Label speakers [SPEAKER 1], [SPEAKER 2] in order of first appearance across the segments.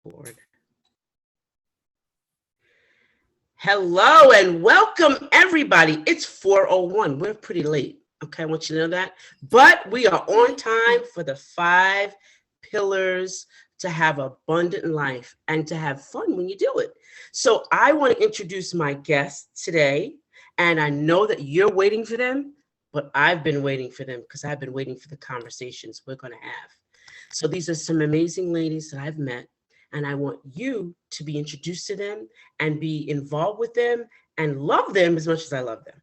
[SPEAKER 1] Board. Hello and welcome everybody. It's 4:01. We're pretty late. Okay, I want you to know that. But we are on time for the 5 pillars to have abundant life and to have fun when you do it. So I want to introduce my guests today, and I know that you're waiting for them, but I've been waiting for them because I've been waiting for the conversations we're going to have. So these are some amazing ladies that I've met, and I want you to be introduced to them and be involved with them and love them as much as I love them.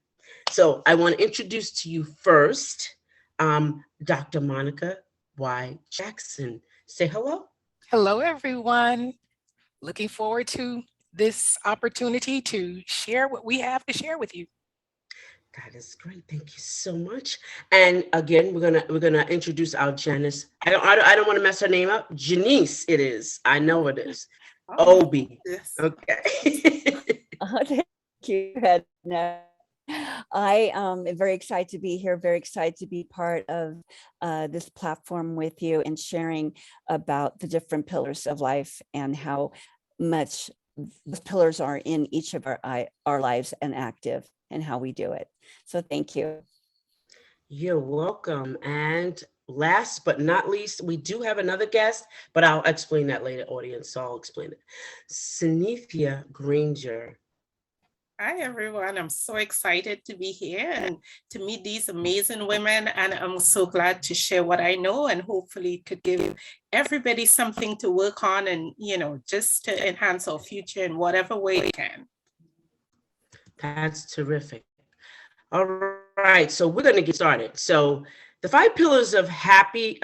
[SPEAKER 1] So I want to introduce to you first Dr. Monica Y. Jackson. Say hello.
[SPEAKER 2] Hello, everyone. Looking forward to this opportunity to share what we have to share with you.
[SPEAKER 1] That is great. Thank you so much. And again, we're gonna introduce our Janice. I don't want to mess her name up. Janice, it is. I know it is.
[SPEAKER 3] Oh,
[SPEAKER 1] Obi.
[SPEAKER 3] yes.
[SPEAKER 1] Okay.
[SPEAKER 4] Thank you, Edna. I am very excited to be here, very excited to be part of this platform with you and sharing about the different pillars of life and how much the pillars are in each of our lives and active and how we do it. So thank you.
[SPEAKER 1] You're welcome. And last but not least, we do have another guest, but I'll explain that later, audience. So I'll explain it. Synethia Granger.
[SPEAKER 3] Hi, everyone. I'm so excited to be here and to meet these amazing women. And I'm so glad to share what I know and hopefully could give everybody something to work on and, just to enhance our future in whatever way we can.
[SPEAKER 1] That's terrific. All right, so we're going to get started. So the 5 pillars of a happy,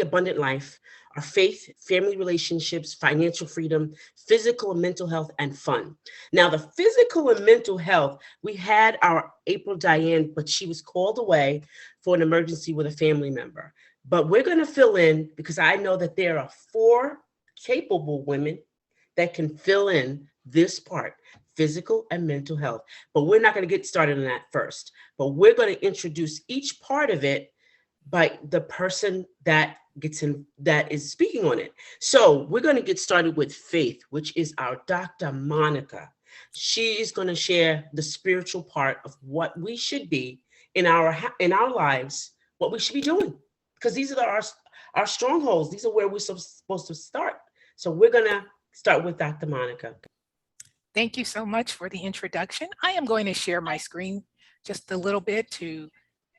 [SPEAKER 1] abundant life are faith, family relationships, financial freedom, physical and mental health, and fun. Now, the physical and mental health, we had our April Diane, but she was called away for an emergency with a family member. But we're going to fill in because I know that there are 4 capable women that can fill in this part, physical and mental health. But we're not going to get started on that first. But we're going to introduce each part of it by the person that is speaking on it. So we're going to get started with faith, which is our Dr. Monica. She is going to share the spiritual part of what we should be in our lives, what we should be doing, because these are our strongholds. These are where we're supposed to start. So we're going to start with Dr. Monica.
[SPEAKER 2] Thank you so much for the introduction. I am going to share my screen just a little bit to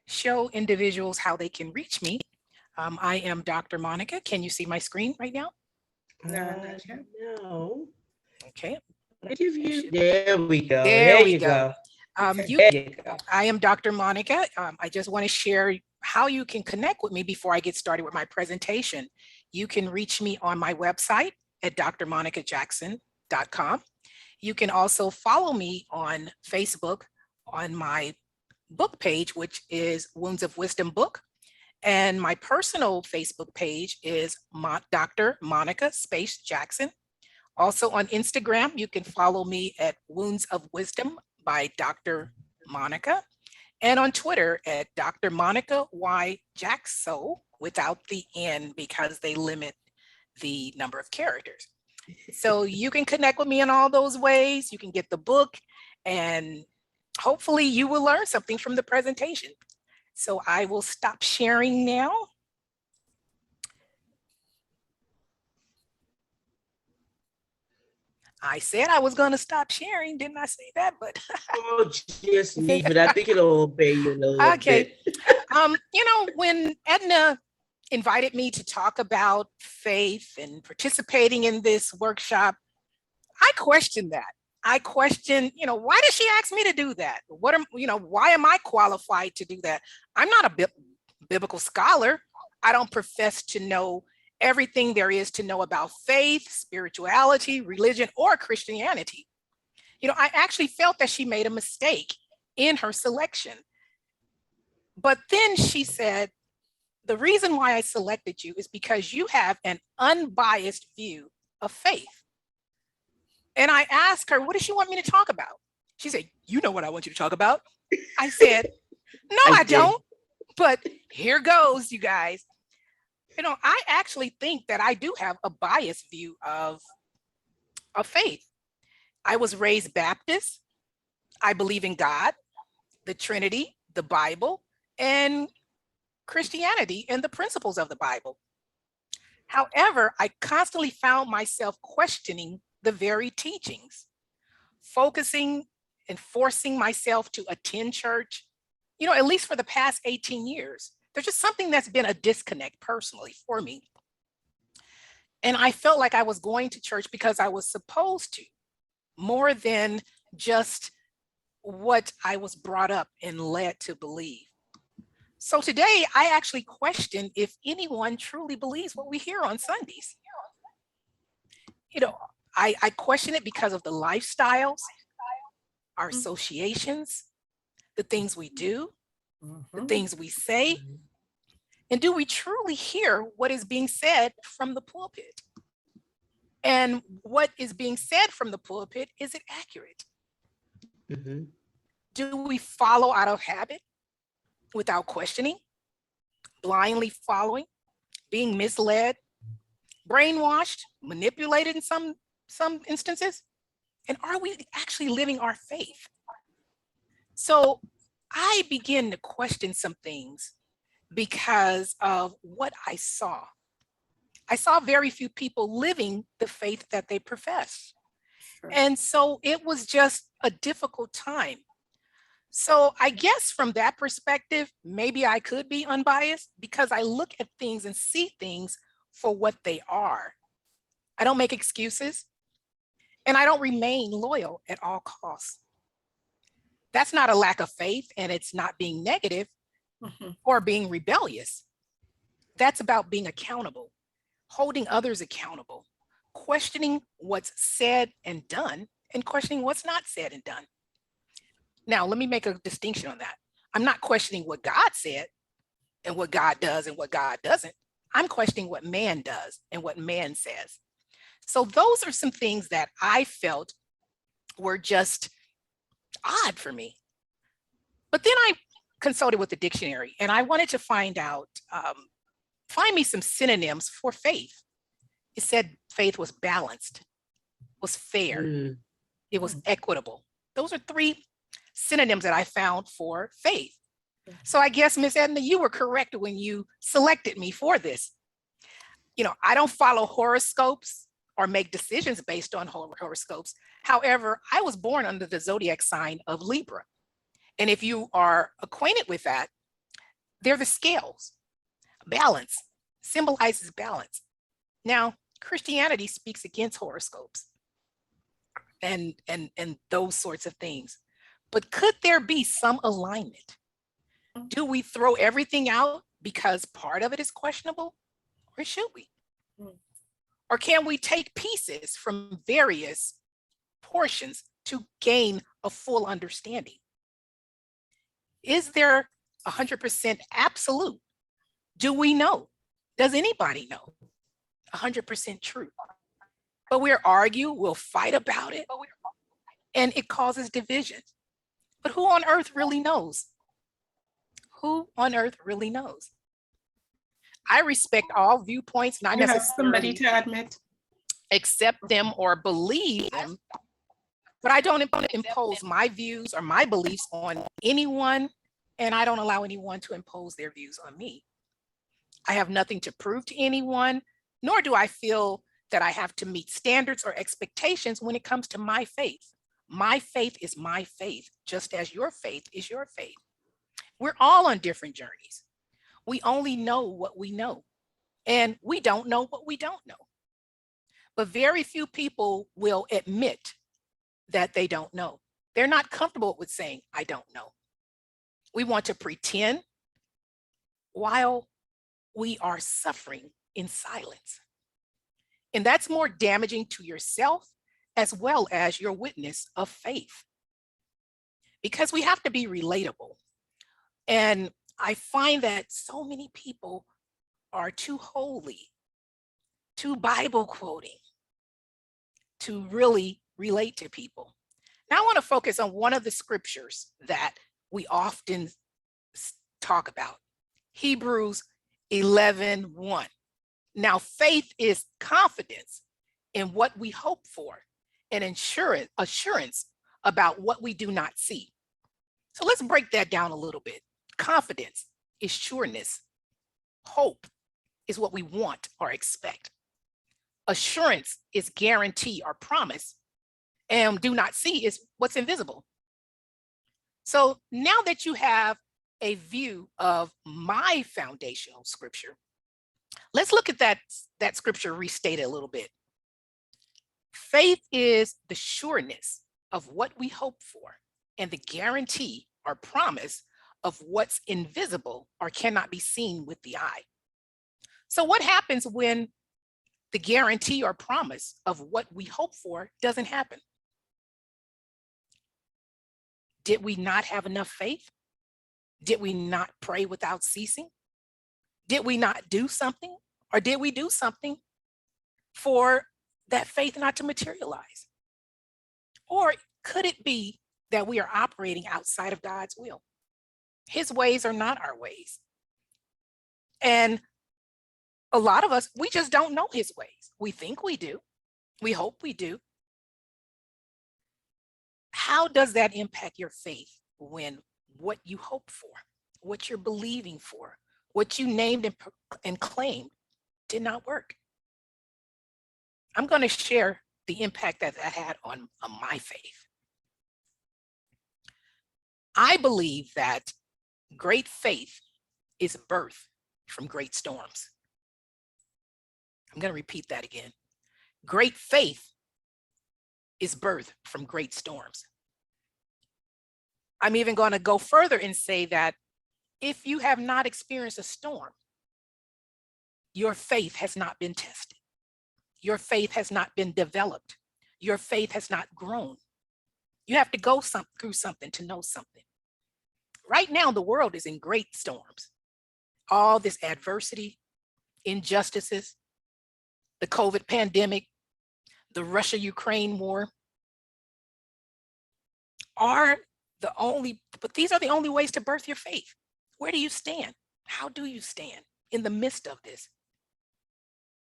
[SPEAKER 2] show individuals how they can reach me. I am Dr. Monica. Can you see my screen right now?
[SPEAKER 1] No.
[SPEAKER 2] Okay.
[SPEAKER 1] There we go.
[SPEAKER 2] There we
[SPEAKER 1] you
[SPEAKER 2] go.
[SPEAKER 1] There you go.
[SPEAKER 2] I am Dr. Monica. I just want to share how you can connect with me before I get started with my presentation. You can reach me on my website at drmonicajackson.com. You can also follow me on Facebook on my book page, which is Wounds of Wisdom book. And my personal Facebook page is Dr. Monica Space Jackson. Also on Instagram, you can follow me at Wounds of Wisdom by Dr. Monica. And on Twitter at Dr. Monica Y. Jackso without the N because they limit the number of characters. So you can connect with me in all those ways. You can get the book and hopefully you will learn something from the presentation. So I will stop sharing now. I said I was going to stop sharing. Didn't I say that? But
[SPEAKER 1] oh, just leave it. I think it'll obey you a little
[SPEAKER 2] okay.
[SPEAKER 1] bit.
[SPEAKER 2] When Edna invited me to talk about faith and participating in this workshop, I questioned that. I questioned, why did she ask me to do that? Why am I qualified to do that? I'm not a biblical scholar. I don't profess to know everything there is to know about faith, spirituality, religion, or Christianity. I actually felt that she made a mistake in her selection. But then she said, the reason why I selected you is because you have an unbiased view of faith. And I asked her, what does she want me to talk about? She said, you know what I want you to talk about. I said, no, I don't. But here goes, you guys. I actually think that I do have a biased view of faith. I was raised Baptist. I believe in God, the Trinity, the Bible, and Christianity and the principles of the Bible. However, I constantly found myself questioning the very teachings, focusing and forcing myself to attend church, at least for the past 18 years. There's just something that's been a disconnect personally for me. And I felt like I was going to church because I was supposed to, more than just what I was brought up and led to believe. So today, I actually question if anyone truly believes what we hear on Sundays. I question it because of the lifestyles, our associations, the things we do, the things we say. And do we truly hear what is being said from the pulpit? And what is being said from the pulpit, is it accurate?
[SPEAKER 1] Mm-hmm.
[SPEAKER 2] Do we follow out of habit without questioning, blindly following, being misled, brainwashed, manipulated in some instances? And are we actually living our faith? So I begin to question some things because of what I saw. I saw very few people living the faith that they profess.
[SPEAKER 3] Sure.
[SPEAKER 2] And so it was just a difficult time. So I guess from that perspective, maybe I could be unbiased because I look at things and see things for what they are. I don't make excuses, and I don't remain loyal at all costs. That's not a lack of faith, and it's not being negative or being rebellious. That's about being accountable, holding others accountable, questioning what's said and done, and questioning what's not said and done. Now, let me make a distinction on that. I'm not questioning what God said and what God does and what God doesn't. I'm questioning what man does and what man says. So those are some things that I felt were just odd for me. But then I consulted with the dictionary and I wanted to find me some synonyms for faith. It said faith was balanced, was fair, it was equitable. Those are 3 synonyms that I found for faith. So I guess, Ms. Edna, you were correct when you selected me for this. I don't follow horoscopes or make decisions based on horoscopes. However, I was born under the zodiac sign of Libra. And if you are acquainted with that, they're the scales. Balance symbolizes balance. Now, Christianity speaks against horoscopes and those sorts of things. But could there be some alignment? Do we throw everything out because part of it is questionable? Or should we? Or can we take pieces from various portions to gain a full understanding? Is there 100% absolute? Do we know? Does anybody know 100% true? But we'll argue, we'll fight about it, and it causes division. But who on earth really knows? Who on earth really knows? I respect all viewpoints, not
[SPEAKER 3] You have
[SPEAKER 2] necessarily
[SPEAKER 3] somebody to admit.
[SPEAKER 2] accept them or believe them, but I don't impose my views or my beliefs on anyone, and I don't allow anyone to impose their views on me. I have nothing to prove to anyone, nor do I feel that I have to meet standards or expectations when it comes to my faith. My faith is my faith, just as your faith is your faith. We're all on different journeys. We only know what we know, and we don't know what we don't know. But very few people will admit that they don't know. They're not comfortable with saying, I don't know. We want to pretend while we are suffering in silence. And that's more damaging to yourself as well as your witness of faith. Because we have to be relatable. And I find that so many people are too holy, too Bible quoting to really relate to people. Now I want to focus on one of the scriptures that we often talk about, Hebrews 11:1. Now, faith is confidence in what we hope for and assurance about what we do not see. So let's break that down a little bit. Confidence is sureness. Hope is what we want or expect. Assurance is guarantee or promise. And do not see is what's invisible. So now that you have a view of my foundational scripture, let's look at that scripture restated a little bit. Faith is the sureness of what we hope for and the guarantee or promise of what's invisible or cannot be seen with the eye. So what happens when the guarantee or promise of what we hope for doesn't happen? Did we not have enough faith? Did we not pray without ceasing? Did we not do something? Or did we do something for that faith not to materialize? Or could it be that we are operating outside of God's will? His ways are not our ways. And a lot of us, we just don't know his ways. We think we do. We hope we do. How does that impact your faith when what you hope for, what you're believing for, what you named and claimed did not work? I'm going to share the impact that that had on my faith. I believe that great faith is birth from great storms. I'm going to repeat that again. Great faith is birth from great storms. I'm even going to go further and say that if you have not experienced a storm, your faith has not been tested. Your faith has not been developed. Your faith has not grown. You have to go through something to know something. Right now, the world is in great storms. All this adversity, injustices, the COVID pandemic, the Russia-Ukraine war but these are the only ways to birth your faith. Where do you stand? How do you stand in the midst of this?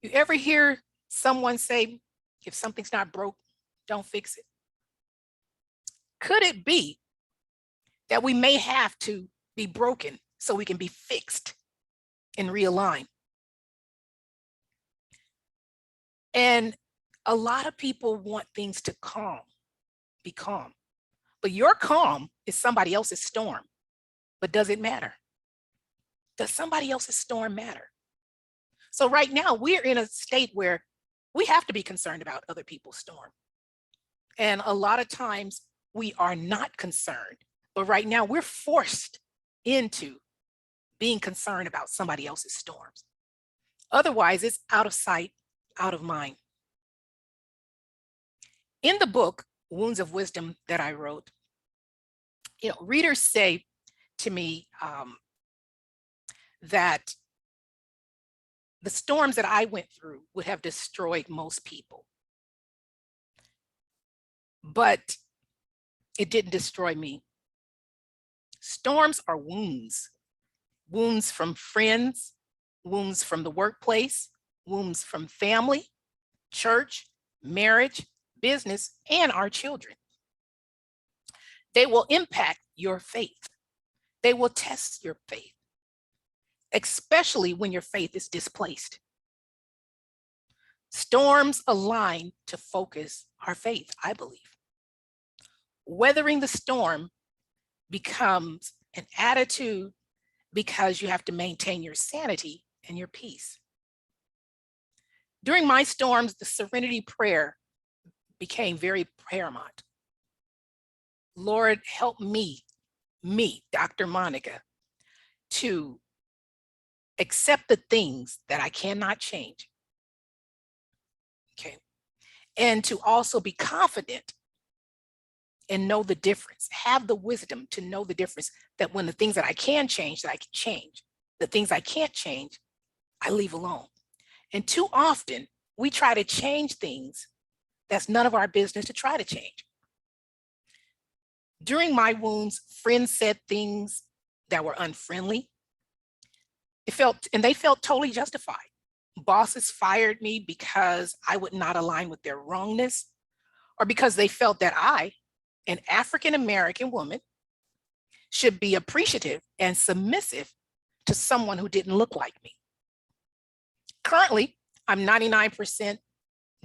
[SPEAKER 2] You ever hear someone say, if something's not broke, don't fix it? Could it be that we may have to be broken so we can be fixed and realigned? And a lot of people want things to be calm. But your calm is somebody else's storm. But does it matter? Does somebody else's storm matter? So right now we're in a state where we have to be concerned about other people's storm. And a lot of times we are not concerned, but right now we're forced into being concerned about somebody else's storms. Otherwise, it's out of sight, out of mind. In the book, Wounds of Wisdom, that I wrote, readers say to me that the storms that I went through would have destroyed most people. But it didn't destroy me. Storms are wounds. Wounds from friends, wounds from the workplace, wounds from family, church, marriage, business, and our children. They will impact your faith. They will test your faith, especially when your faith is displaced. Storms align to focus our faith, I believe. Weathering the storm becomes an attitude because you have to maintain your sanity and your peace. During my storms, the serenity prayer became very paramount. Lord, help me, Dr. Monica, to accept the things that I cannot change. Okay. And to also be confident and know the difference, have the wisdom to know the difference, that when the things that I can change, that I can change. The things I can't change, I leave alone. And too often we try to change things that's none of our business to try to change. During my wounds, friends said things that were unfriendly. They felt totally justified, Bosses fired me because I would not align with their wrongness, or because they felt that I, an African-American woman, should be appreciative and submissive to someone who didn't look like me. Currently, I'm 99%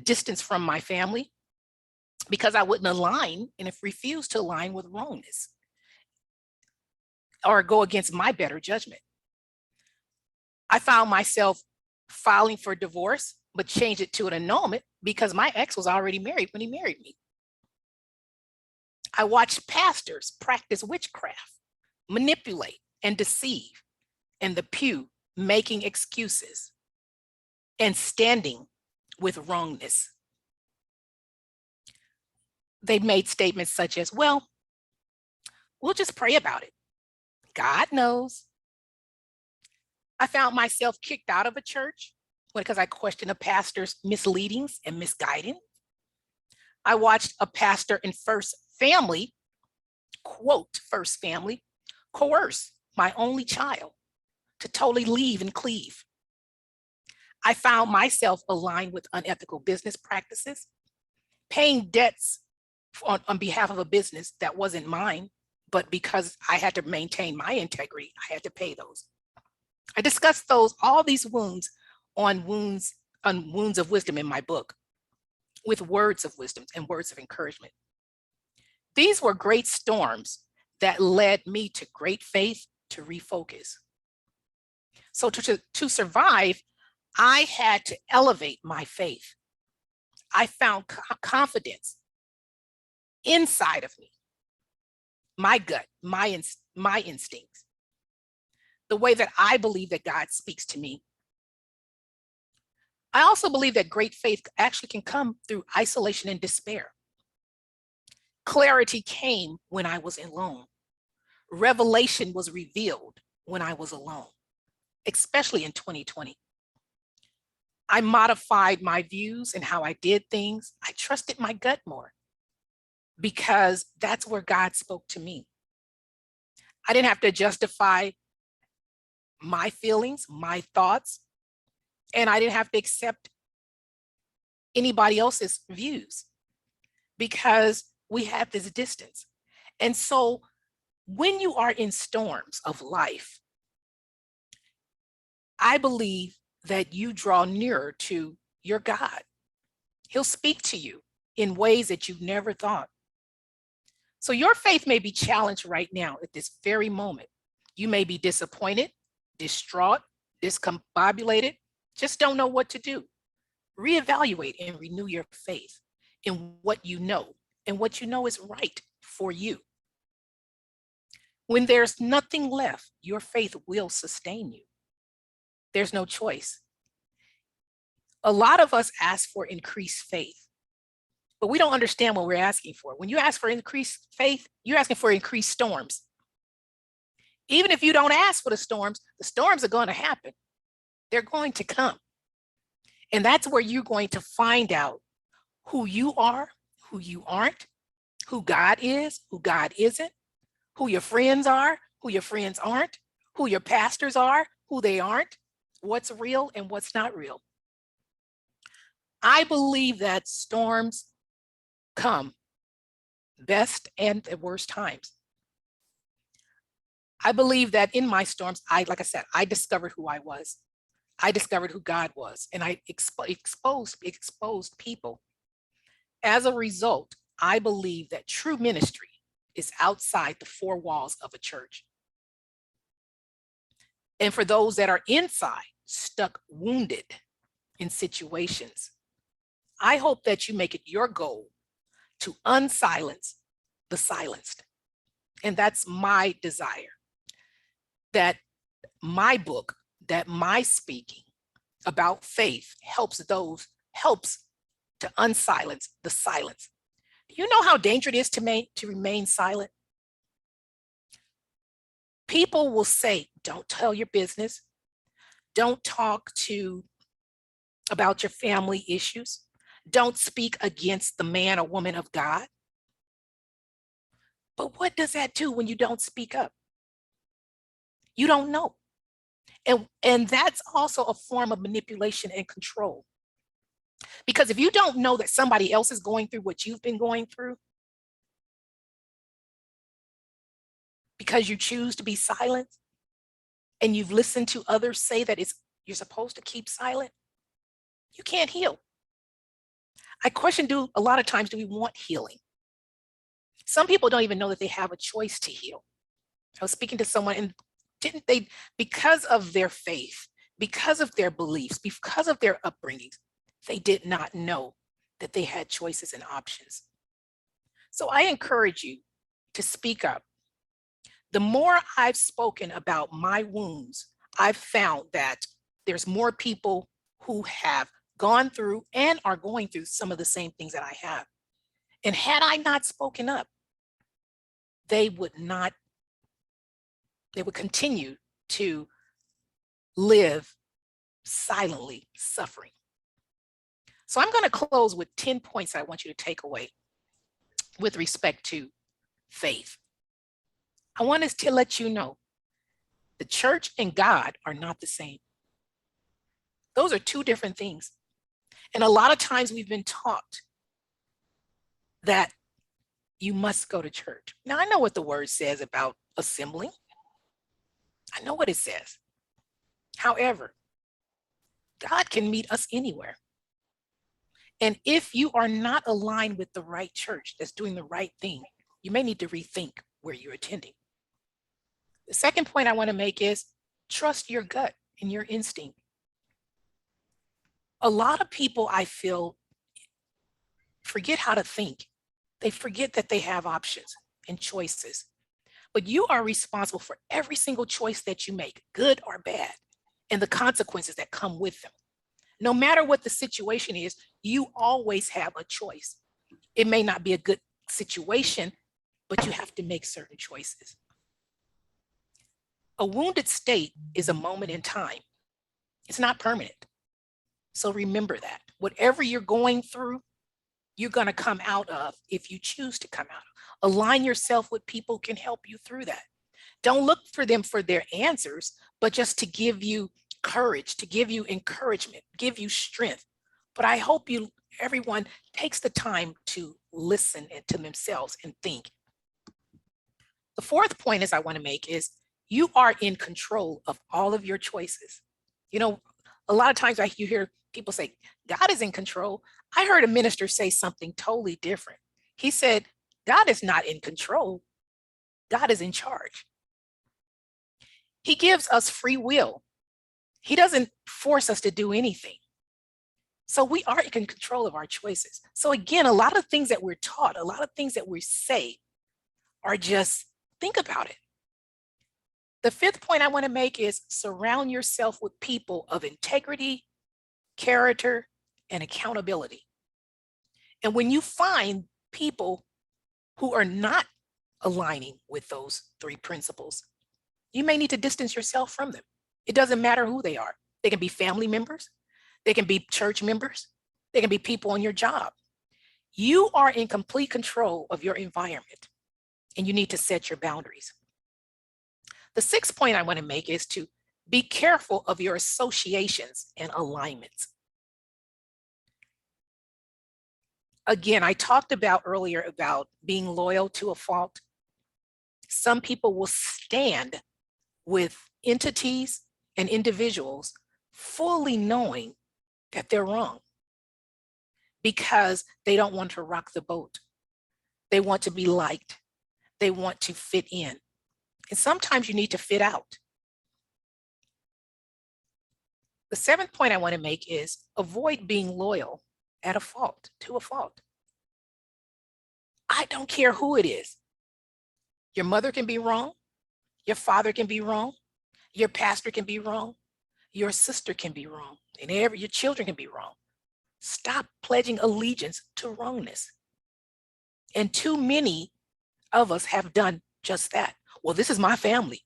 [SPEAKER 2] distance from my family because I wouldn't align and if refused to align with wrongness or go against my better judgment. I found myself filing for divorce, but changed it to an annulment because my ex was already married when he married me. I watched pastors practice witchcraft, manipulate and deceive in the pew, making excuses and standing with wrongness. They made statements such as, well, we'll just pray about it. God knows. I found myself kicked out of a church because I questioned a pastor's misleadings and misguiding. I watched a pastor in First Family, quote, First Family, coerce my only child to totally leave and cleave. I found myself aligned with unethical business practices, paying debts on behalf of a business that wasn't mine, but because I had to maintain my integrity, I had to pay those. I discussed all these wounds on wounds of wisdom in my book, with words of wisdom and words of encouragement. These were great storms that led me to great faith to refocus. So to survive, I had to elevate my faith. I found confidence inside of me, my gut, my instincts, the way that I believe that God speaks to me. I also believe that great faith actually can come through isolation and despair. Clarity came when I was alone. Revelation was revealed when I was alone, especially in 2020. I modified my views and how I did things. I trusted my gut more because that's where God spoke to me. I didn't have to justify my feelings, my thoughts, and I didn't have to accept anybody else's views because we have this distance. And so when you are in storms of life, I believe that you draw nearer to your God. He'll speak to you in ways that you've never thought. So your faith may be challenged right now at this very moment. You may be disappointed, distraught, discombobulated, just don't know what to do. Reevaluate and renew your faith in what you know and what you know is right for you. When there's nothing left, your faith will sustain you. There's no choice. A lot of us ask for increased faith, but we don't understand what we're asking for. When you ask for increased faith, you're asking for increased storms. Even if you don't ask for the storms are going to happen. They're going to come. And that's where you're going to find out who you are, who you aren't, who God is, who God isn't, who your friends are, who your friends aren't, who your pastors are, who they aren't, what's real and what's not real. I believe that storms come best and at worst times. I believe that in my storms, like I said, I discovered who I was. I discovered who God was, and I exposed people. As a result, I believe that true ministry is outside the four walls of a church. And for those that are inside, stuck, wounded in situations, I hope that you make it your goal to unsilence the silenced. And that's my desire, that my book, that my speaking about faith helps to unsilence the silence. Do you know how dangerous it is to remain silent? People will say, don't tell your business. Don't talk about your family issues. Don't speak against the man or woman of God. But what does that do when you don't speak up? You don't know. And that's also a form of manipulation and control. Because if you don't know that somebody else is going through what you've been going through, because you choose to be silent and you've listened to others say that you're supposed to keep silent, you can't heal. I question, a lot of times, do we want healing? Some people don't even know that they have a choice to heal. I was speaking to someone, and didn't they, because of their faith, because of their beliefs, because of their upbringings, they did not know that they had choices and options. So I encourage you to speak up. The more I've spoken about my wounds, I've found that there's more people who have gone through and are going through some of the same things that I have. And had I not spoken up, they would continue to live silently suffering. So I'm going to close with 10 points I want you to take away with respect to faith. I want us to let you know the church and God are not the same. Those are two different things. And a lot of times we've been taught that you must go to church. Now, I know what the word says about assembling. I know what it says. However, God can meet us anywhere. And if you are not aligned with the right church that's doing the right thing, you may need to rethink where you're attending. The second point I want to make is trust your gut and your instinct. A lot of people, I feel, forget how to think. They forget that they have options and choices. But you are responsible for every single choice that you make, good or bad, and the consequences that come with them. No matter what the situation is, you always have a choice. It may not be a good situation, but you have to make certain choices. A wounded state is a moment in time. It's not permanent. So remember that. Whatever you're going through, you're going to come out of if you choose to come out of. Align yourself with people who can help you through that. Don't look for them for their answers, but just to give you courage, to give you encouragement, give you strength. But I hope everyone takes the time to listen to themselves and think. The fourth point I want to make is you are in control of all of your choices. You know, a lot of times you hear people say, God is in control. I heard a minister say something totally different. He said, God is not in control. God is in charge. He gives us free will. He doesn't force us to do anything. So we are in control of our choices. So again, a lot of things that we're taught, a lot of things that we say are just, think about it. The fifth point I want to make is surround yourself with people of integrity, character, and accountability. And when you find people who are not aligning with those three principles, you may need to distance yourself from them. It doesn't matter who they are. They can be family members. They can be church members. They can be people on your job. You are in complete control of your environment, and you need to set your boundaries. The sixth point I want to make is to be careful of your associations and alignments. Again, I talked about earlier about being loyal to a fault. Some people will stand with entities and individuals fully knowing that they're wrong because they don't want to rock the boat. They want to be liked. They want to fit in. And sometimes you need to fit out. The seventh point I want to make is avoid being loyal to a fault. I don't care who it is. Your mother can be wrong. Your father can be wrong. Your pastor can be wrong. Your sister can be wrong. And your children can be wrong. Stop pledging allegiance to wrongness. And too many of us have done just that. Well, this is my family.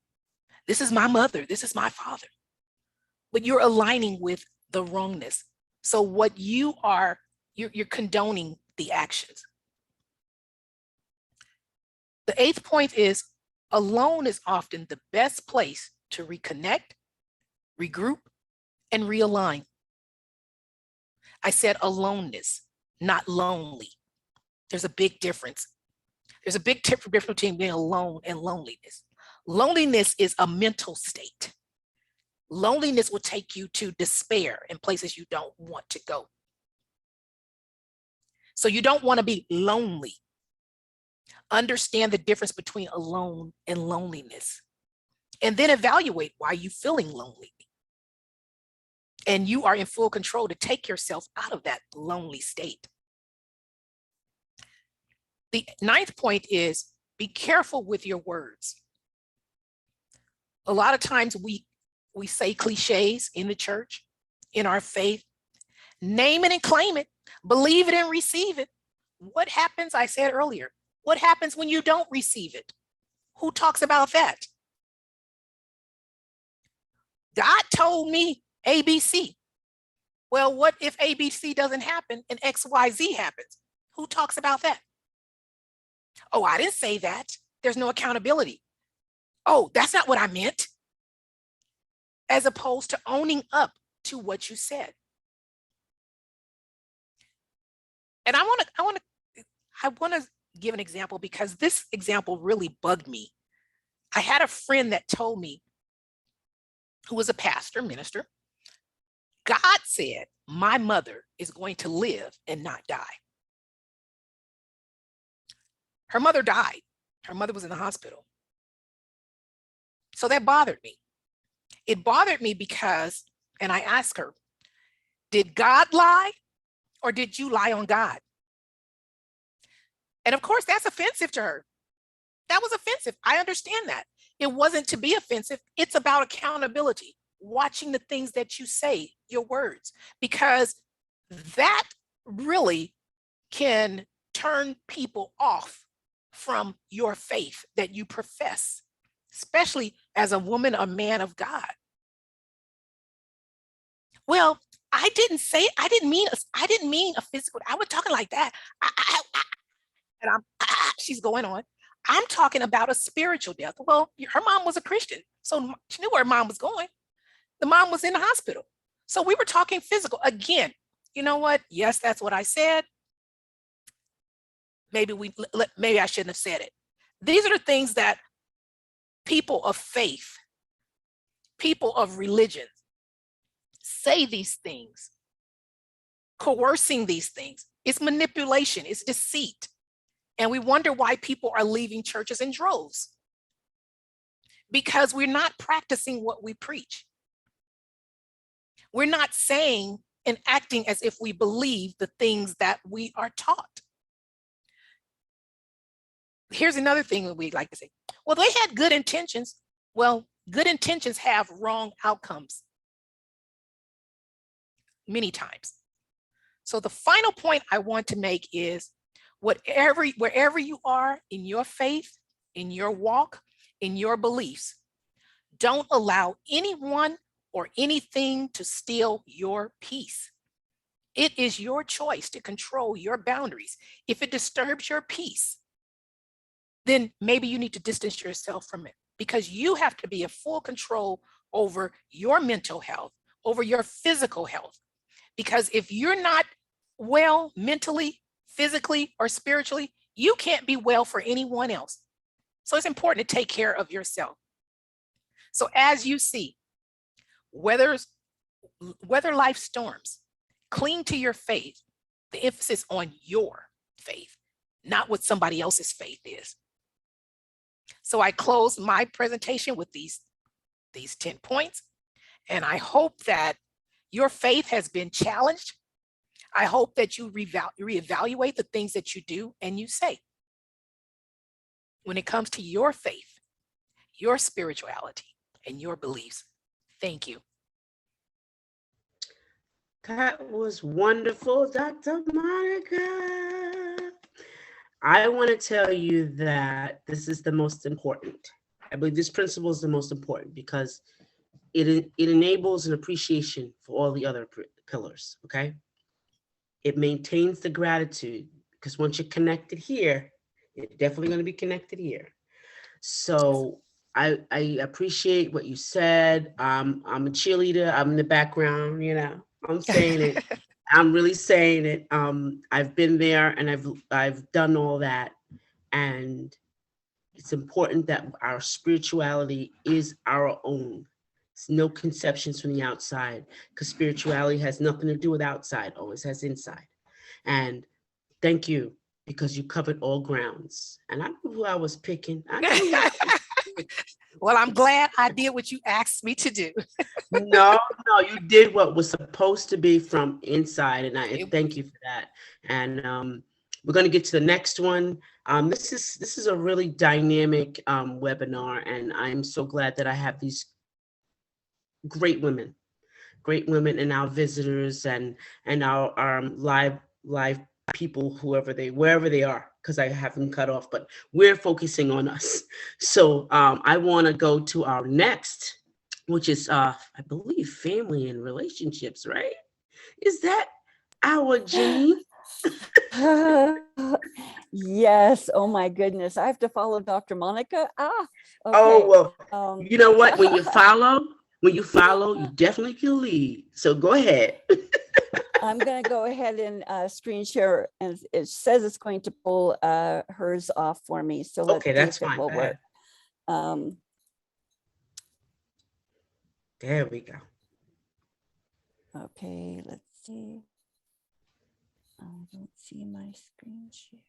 [SPEAKER 2] This is my mother. This is my father. But you're aligning with the wrongness. So what you're condoning the actions. The eighth point is alone is often the best place to reconnect, regroup, and realign. I said aloneness, not lonely. There's a big difference. There's a big difference between being alone and loneliness. Loneliness is a mental state. Loneliness will take you to despair in places you don't want to go. So you don't want to be lonely. Understand the difference between alone and loneliness. And then evaluate why you're feeling lonely. And you are in full control to take yourself out of that lonely state. The 9th point is be careful with your words. A lot of times we say cliches in the church, in our faith. Name it and claim it. Believe it and receive it. What happens? I said earlier, what happens when you don't receive it? Who talks about that? God told me ABC. Well, what if ABC doesn't happen and XYZ happens? Who talks about that? Oh, I didn't say that. There's no accountability. Oh, that's not what I meant. As opposed to owning up to what you said. And I want to give an example because this example really bugged me. I had a friend that told me, who was a pastor, minister, God said, my mother is going to live and not die. Her mother died. Her mother was in the hospital. So that bothered me. It bothered me because, and I asked her, did God lie or did you lie on God? And of course, that's offensive to her. That was offensive. I understand that. It wasn't to be offensive. It's about accountability, watching the things that you say, your words, because that really can turn people off from your faith that you profess, especially as a woman or man of God. Well, I didn't mean a physical, I was talking like that. She's going on. I'm talking about a spiritual death. Well, her mom was a Christian, so she knew where her mom was going. The mom was in the hospital. So we were talking physical. Again, you know what? Yes, that's what I said. Maybe I shouldn't have said it. These are the things that people of faith, people of religion, say these things, coercing these things. It's manipulation, it's deceit. And we wonder why people are leaving churches in droves. Because we're not practicing what we preach. We're not saying and acting as if we believe the things that we are taught. Here's another thing that we'd like to say. Well, they had good intentions. Well, good intentions have wrong outcomes many times. So the final point I want to make is wherever you are in your faith, in your walk, in your beliefs, don't allow anyone or anything to steal your peace. It is your choice to control your boundaries. If it disturbs your peace, then maybe you need to distance yourself from it because you have to be in full control over your mental health, over your physical health. Because if you're not well mentally, physically, or spiritually, you can't be well for anyone else. So it's important to take care of yourself. So as you see, weather life storms, cling to your faith, the emphasis on your faith, not what somebody else's faith is. So I close my presentation with these 10 points, and I hope that your faith has been challenged. I hope that you reevaluate the things that you do and you say when it comes to your faith, your spirituality, and your beliefs. Thank you.
[SPEAKER 1] That was wonderful, Dr. Monica. I want to tell you that this is the most important. I believe this principle is the most important because it enables an appreciation for all the other pillars, okay? It maintains the gratitude because once you're connected here, you're definitely going to be connected here. So I appreciate what you said. I'm a cheerleader. I'm in the background, I'm saying it. I'm really saying it. I've been there and I've done all that. And it's important that our spirituality is our own. It's no conceptions from the outside, because spirituality has nothing to do with outside, always has inside. And thank you, because you covered all grounds. And I knew who I was picking. I knew who I was picking.
[SPEAKER 2] Well, I'm glad I did what you asked me to do.
[SPEAKER 1] No, you did what was supposed to be from inside, and I thank you for that. And we're going to get to the next one. This is a really dynamic webinar, and I'm so glad that I have these great women and our visitors and our live people, wherever they are, because I have them cut off, but we're focusing on us. So I want to go to our next, which is I believe family and relationships, right? Is that our Jenny?
[SPEAKER 4] Yes. Oh my goodness. I have to follow Dr. Monica. Okay.
[SPEAKER 1] Oh, well, you know what? When you follow, you definitely can lead. So go ahead.
[SPEAKER 4] I'm going to go ahead and screen share, and it says it's going to pull hers off for me. So let's
[SPEAKER 1] Okay,
[SPEAKER 4] see
[SPEAKER 1] that's
[SPEAKER 4] if it
[SPEAKER 1] fine.
[SPEAKER 4] will
[SPEAKER 1] Go
[SPEAKER 4] work.
[SPEAKER 1] ahead. There we go.
[SPEAKER 4] Okay, let's see. I don't see my screen share.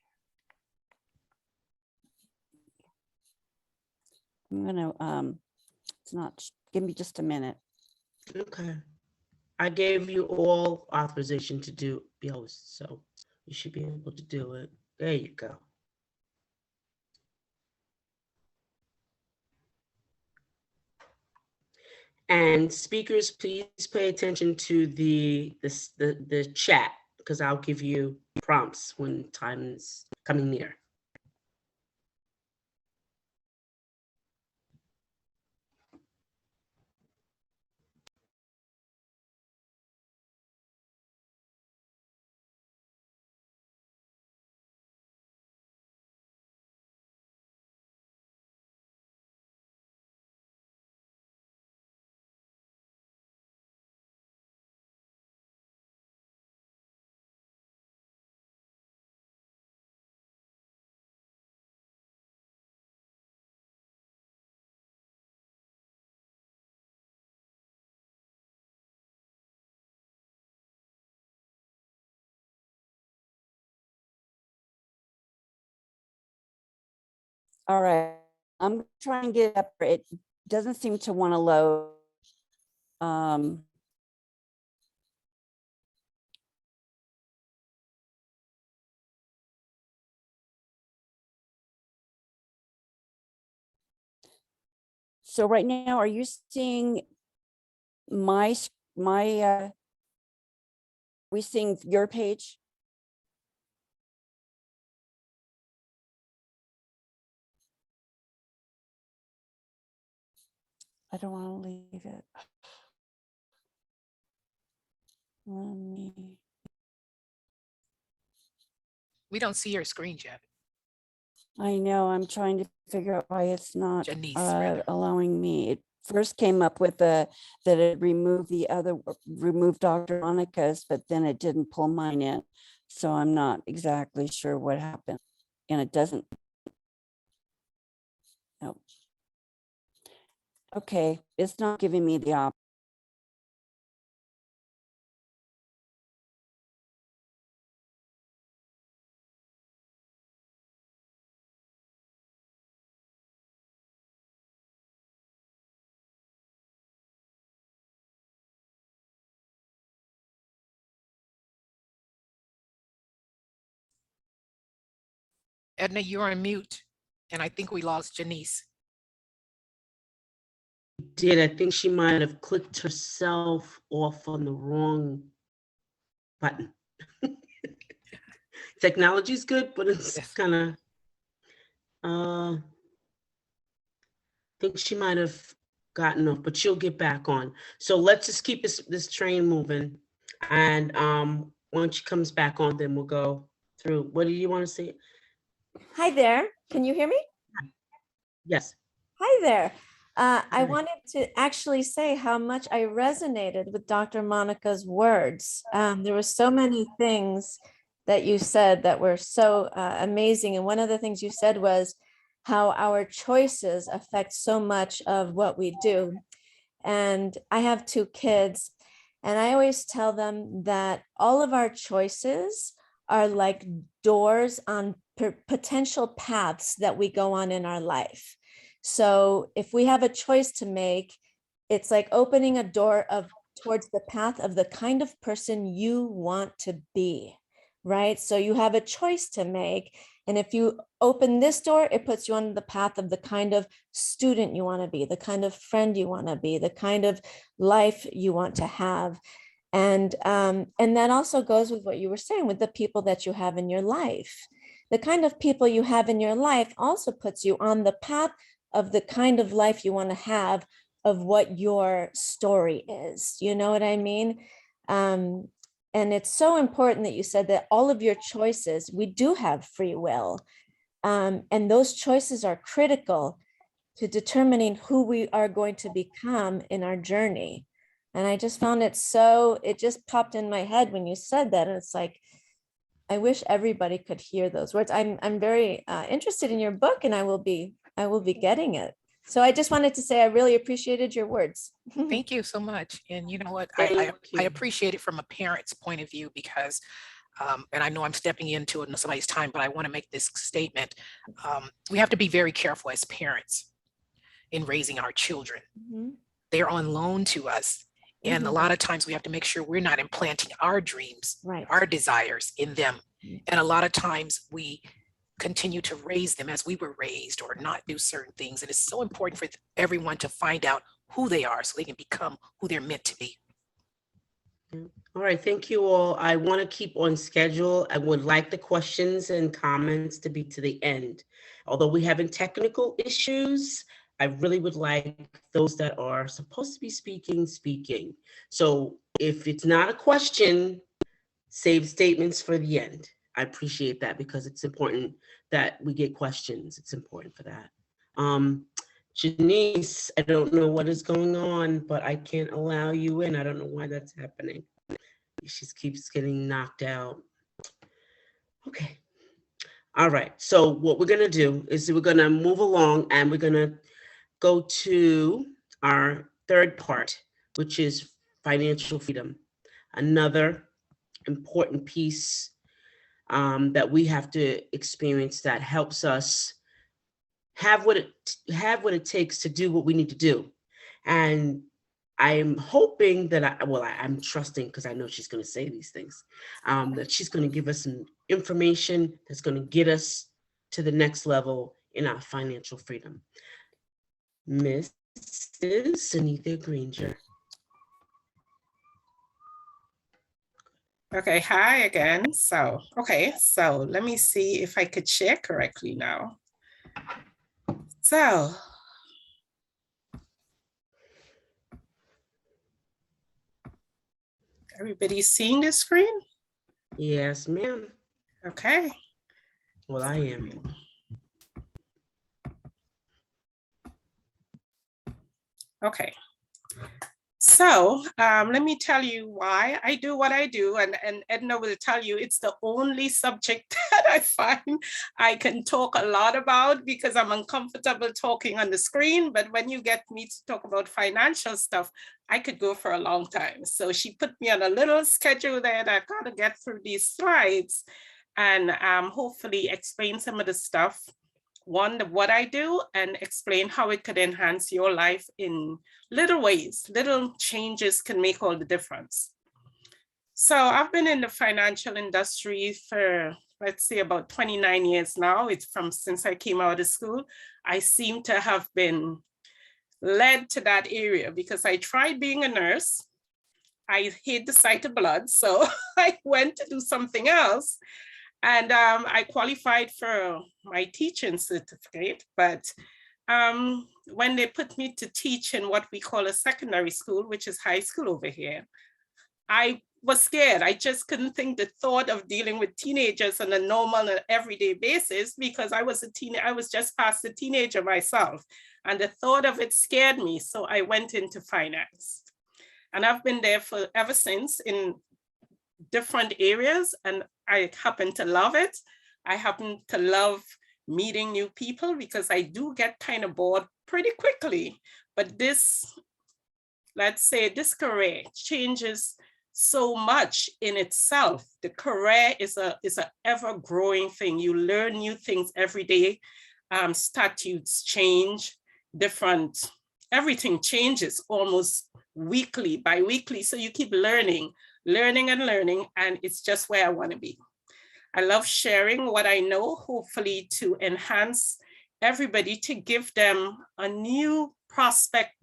[SPEAKER 4] I'm gonna it's not, give me just a minute.
[SPEAKER 1] Okay. I gave you all authorization to do be host, so you should be able to do it. There you go. And speakers, please pay attention to the chat, because I'll give you prompts when time is coming near.
[SPEAKER 4] All right, I'm trying to get up. It doesn't seem to want to load. So right now, are you seeing we seeing your page? I don't want to leave it. Let me.
[SPEAKER 2] We don't see your screen, Jeff.
[SPEAKER 4] I know, I'm trying to figure out why it's not
[SPEAKER 2] Janice, rather.
[SPEAKER 4] allowing me. It first came up with that it removed removed Dr. Monica's, but then it didn't pull mine in. So I'm not exactly sure what happened. And it doesn't. No. Okay, it's not giving me the option.
[SPEAKER 2] Edna, you're on mute, and I think we lost Janice.
[SPEAKER 1] I think she might have clicked herself off on the wrong button. Technology's good, but it's kind of, I think she might have gotten off, but she'll get back on. So let's just keep this train moving. And once she comes back on, then we'll go through. What do you want to say?
[SPEAKER 5] Hi there. Can you hear me?
[SPEAKER 1] Yes.
[SPEAKER 5] Hi there. I
[SPEAKER 1] Hi.
[SPEAKER 5] wanted to actually say how much I resonated with Dr. Monica's words. There were so many things that you said that were so amazing. And one of the things you said was how our choices affect so much of what we do. And I have 2 kids, and I always tell them that all of our choices are like doors on potential paths that we go on in our life. So if we have a choice to make, it's like opening a door of towards the path of the kind of person you want to be, right? So you have a choice to make. And if you open this door, it puts you on the path of the kind of student you want to be, the kind of friend you want to be, the kind of life you want to have. And that also goes with what you were saying with the people that you have in your life. The kind of people you have in your life also puts you on the path of the kind of life you want to have, of what your story is. You know what I mean? And it's so important that you said that all of your choices, we do have free will. And those choices are critical to determining who we are going to become in our journey. And I just found it just popped in my head when you said that. And it's like, I wish everybody could hear those words. I'm very interested in your book, and I will be getting it. So I just wanted to say I really appreciated your words.
[SPEAKER 2] Thank you so much. And you know what?
[SPEAKER 1] Thank
[SPEAKER 2] I
[SPEAKER 1] you.
[SPEAKER 2] appreciate it from a parent's point of view because, and I know I'm stepping into somebody's time, but I want to make this statement. We have to be very careful as parents in raising our children.
[SPEAKER 5] Mhm.
[SPEAKER 2] They're on loan to us. And a
[SPEAKER 5] Mhm.
[SPEAKER 2] lot of times we have to make sure we're not implanting our dreams,
[SPEAKER 5] Right.
[SPEAKER 2] our desires in them.
[SPEAKER 5] Mhm.
[SPEAKER 2] And a lot of times we continue to raise them as we were raised or not do certain things. And it's so important for everyone to find out who they are so they can become who they're meant to be.
[SPEAKER 1] All right, thank you all. I want to keep on schedule. I would like the questions and comments to be to the end. Although we having technical issues, I really would like those that are supposed to be speaking. So if it's not a question, save statements for the end. I appreciate that because it's important that we get questions. It's important for that. Janice, I don't know what is going on, but I can't allow you in. I don't know why that's happening. She keeps getting knocked out. Okay. All right. So what we're going to do is we're going to move along and we're going to go to our third part, which is financial freedom. Another important piece that we have to experience that helps us have what it takes to do what we need to do. And I'm hoping that I'm trusting, because I know she's going to say these things, that she's going to give us some information that's going to get us to the next level in our financial freedom. Mrs. Sunitha Granger.
[SPEAKER 3] Okay, hi again. So let me see if I could share correctly now. So, everybody seeing the screen?
[SPEAKER 1] Yes, ma'am.
[SPEAKER 3] Okay.
[SPEAKER 1] Well, I am.
[SPEAKER 3] Okay. So let me tell you why I do what I do, and Edna will tell you it's the only subject that I find I can talk a lot about because I'm uncomfortable talking on the screen, but when you get me to talk about financial stuff, I could go for a long time. So she put me on a little schedule there that I've got to get through these slides and hopefully explain some of the stuff, what I do, and explain how it could enhance your life in little ways. Little changes can make all the difference. So I've been in the financial industry for, let's say, about 29 years now. It's from since I came out of school. I seem to have been led to that area because I tried being a nurse. I hate the sight of blood, so I went to do something else. And I qualified for my teaching certificate, but when they put me to teach in what we call a secondary school, which is high school over here, I was scared. I just couldn't think the thought of dealing with teenagers on a normal and everyday basis because I was I was just past a teenager myself. And the thought of it scared me. So I went into finance. And I've been there for ever since in different areas. And I happen to love it. I happen to love meeting new people because I do get kind of bored pretty quickly. But this, let's say this career changes so much in itself. The career is a ever growing thing. You learn new things every day. Statutes change, everything changes almost weekly, bi-weekly. So you keep learning, and it's just where I want to be. I love sharing what I know, hopefully to enhance everybody, to give them a new prospect,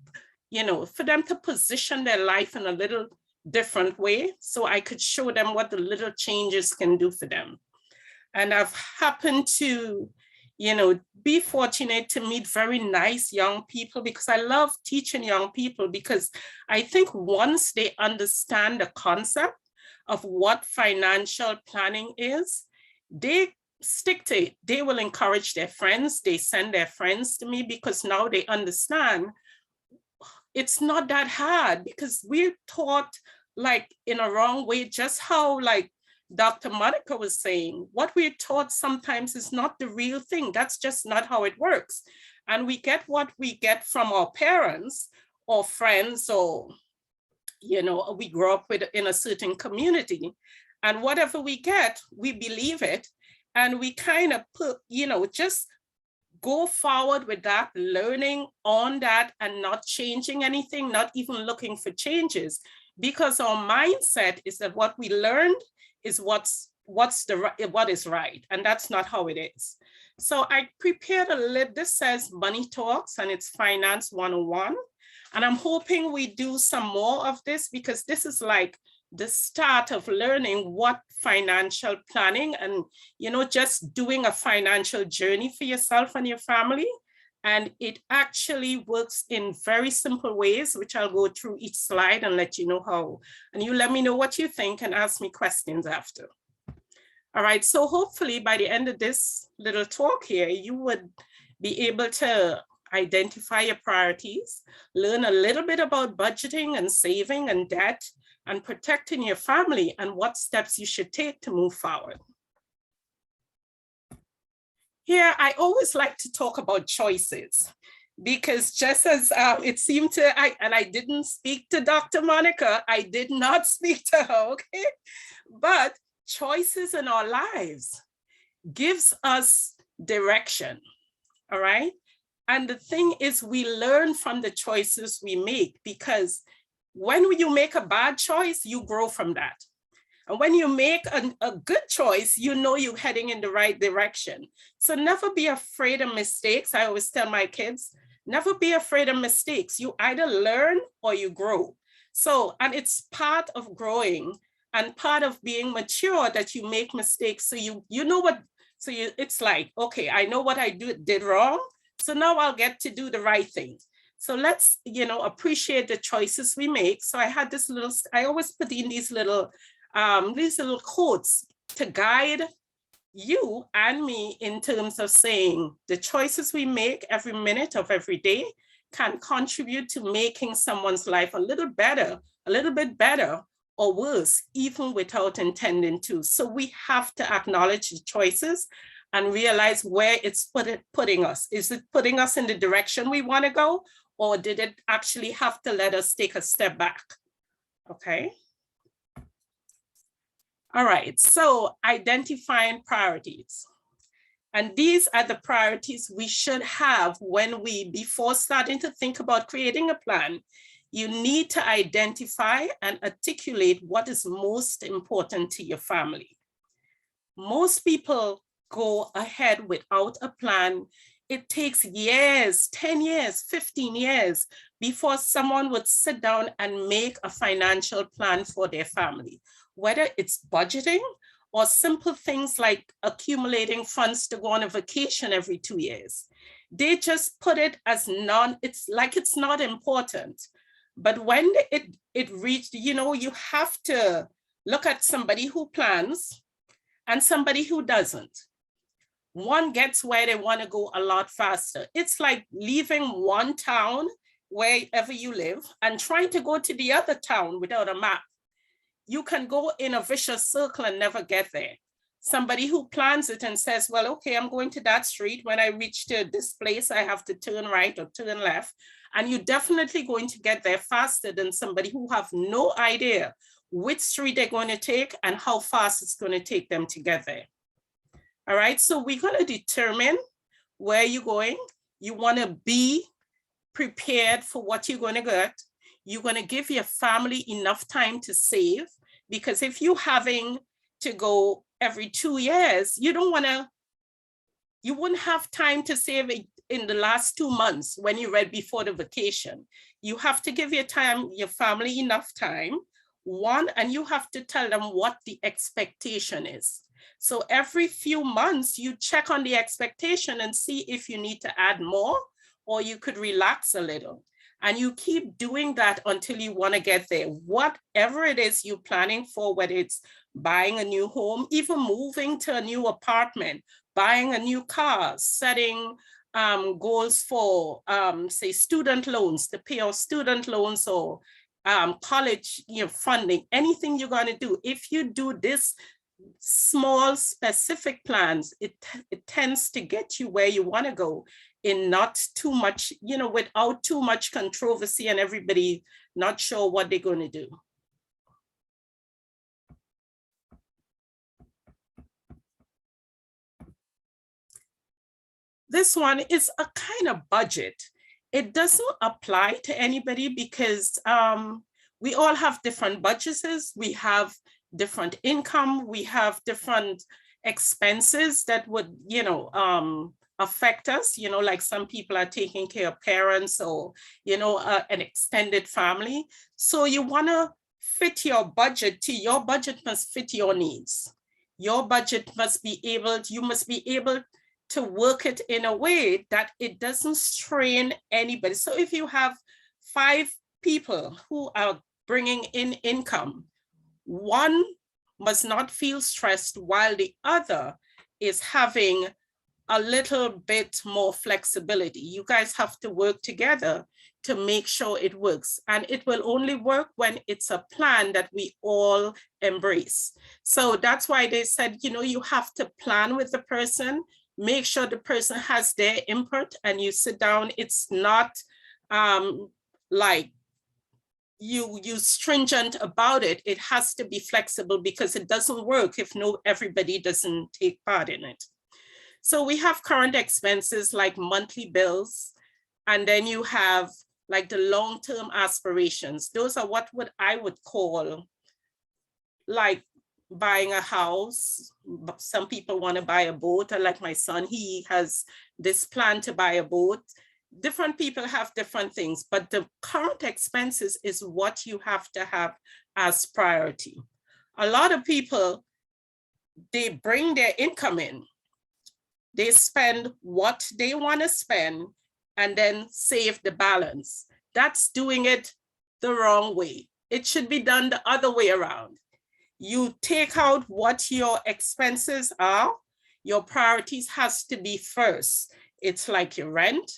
[SPEAKER 3] you know, for them to position their life in a little different way so I could show them what the little changes can do for them. And I've happened to, you know, be fortunate to meet very nice young people because I love teaching young people because I think once they understand the concept of what financial planning is, they stick to it. They will encourage their friends. They send their friends to me because now they understand it's not that hard because we're taught like in a wrong way, just how like Dr. Monica was saying, what we're taught sometimes is not the real thing. That's just not how it works. And we get what we get from our parents or friends, or, you know, we grow up in a certain community, and whatever we get, we believe it. And we kind of put, you know, just go forward with that, learning on that and not changing anything, not even looking for changes, because our mindset is that what we learned is what is right, and that's not how it is. So I prepared a list. This says Money Talks, and it's Finance 101. And I'm hoping we do some more of this because this is like the start of learning what financial planning and, you know, just doing a financial journey for yourself and your family. And it actually works in very simple ways, which I'll go through each slide and let you know how. And you let me know what you think and ask me questions after. All right, so hopefully by the end of this little talk here, you would be able to identify your priorities, learn a little bit about budgeting and saving and debt and protecting your family and what steps you should take to move forward. Here, I always like to talk about choices because just as it seemed to, I didn't speak to Dr. Monica, I did not speak to her, okay? But choices in our lives gives us direction, all right? And the thing is, we learn from the choices we make because when you make a bad choice, you grow from that. And when you make a good choice, you know you're heading in the right direction. So never be afraid of mistakes. I always tell my kids, never be afraid of mistakes. You either learn or you grow. So, and it's part of growing and part of being mature that you make mistakes. So you know what, so it's like, okay, I know what I did wrong. So now I'll get to do the right thing. So let's, you know, appreciate the choices we make. So I had this little, I always put in these little quotes to guide you and me in terms of saying the choices we make every minute of every day can contribute to making someone's life a little better, a little bit better or worse, even without intending to. So we have to acknowledge the choices and realize where it's putting us. Is it putting us in the direction we want to go, or did it actually have to let us take a step back? Okay. All right, so identifying priorities. And these are the priorities we should have when before starting to think about creating a plan, you need to identify and articulate what is most important to your family. Most people go ahead without a plan. It takes years, 10 years, 15 years before someone would sit down and make a financial plan for their family, whether it's budgeting or simple things like accumulating funds to go on a vacation every 2 years. They just put it as it's like it's not important. But when it reached, you know, you have to look at somebody who plans and somebody who doesn't. One gets where they want to go a lot faster. It's like leaving one town, wherever you live, and trying to go to the other town without a map. You can go in a vicious circle and never get there. Somebody who plans it and says, well, okay, I'm going to that street. When I reach to this place, I have to turn right or turn left. And you're definitely going to get there faster than somebody who have no idea which street they're going to take and how fast it's going to take them to get there. All right, so we're going to determine where you're going. You want to be prepared for what you're going to get. You're going to give your family enough time to save, because if you're having to go every 2 years, you wouldn't have time to save it in the last 2 months when you read before the vacation. You have to give your family enough time. One, and you have to tell them what the expectation is. So every few months, you check on the expectation and see if you need to add more or you could relax a little. And you keep doing that until you want to get there. Whatever it is you're planning for, whether it's buying a new home, even moving to a new apartment, buying a new car, setting goals for, say, student loans, to pay off student loans or college funding, anything you're going to do. If you do this small specific plans, it tends to get you where you want to go in not too much, without too much controversy and everybody not sure what they're going to do. This one is a kind of budget. It doesn't apply to anybody because we all have different budgets. We have different income. We have different expenses that would, affect us. Like some people are taking care of parents or, an extended family. So you want to fit your budget to your budget must fit your needs. Your budget must be able, you must be able to work it in a way that it doesn't strain anybody. So if you have 5 people who are bringing in income, one must not feel stressed while the other is having a little bit more flexibility. You guys have to work together to make sure it works. And it will only work when it's a plan that we all embrace. So that's why they said, you have to plan with the person, make sure the person has their input and you sit down. It's not like you stringent about it. It has to be flexible because it doesn't work if everybody doesn't take part in it. So we have current expenses like monthly bills, and then you have like the long-term aspirations. Those are what I would call like buying a house. Some people want to buy a boat, or like my son, he has this plan to buy a boat. Different people have different things, but the current expenses is what you have to have as priority. A lot of people, they bring their income in, they spend what they want to spend and then save the balance. That's doing it the wrong way. It should be done the other way around. You take out what your expenses are, your priorities has to be first. It's like your rent,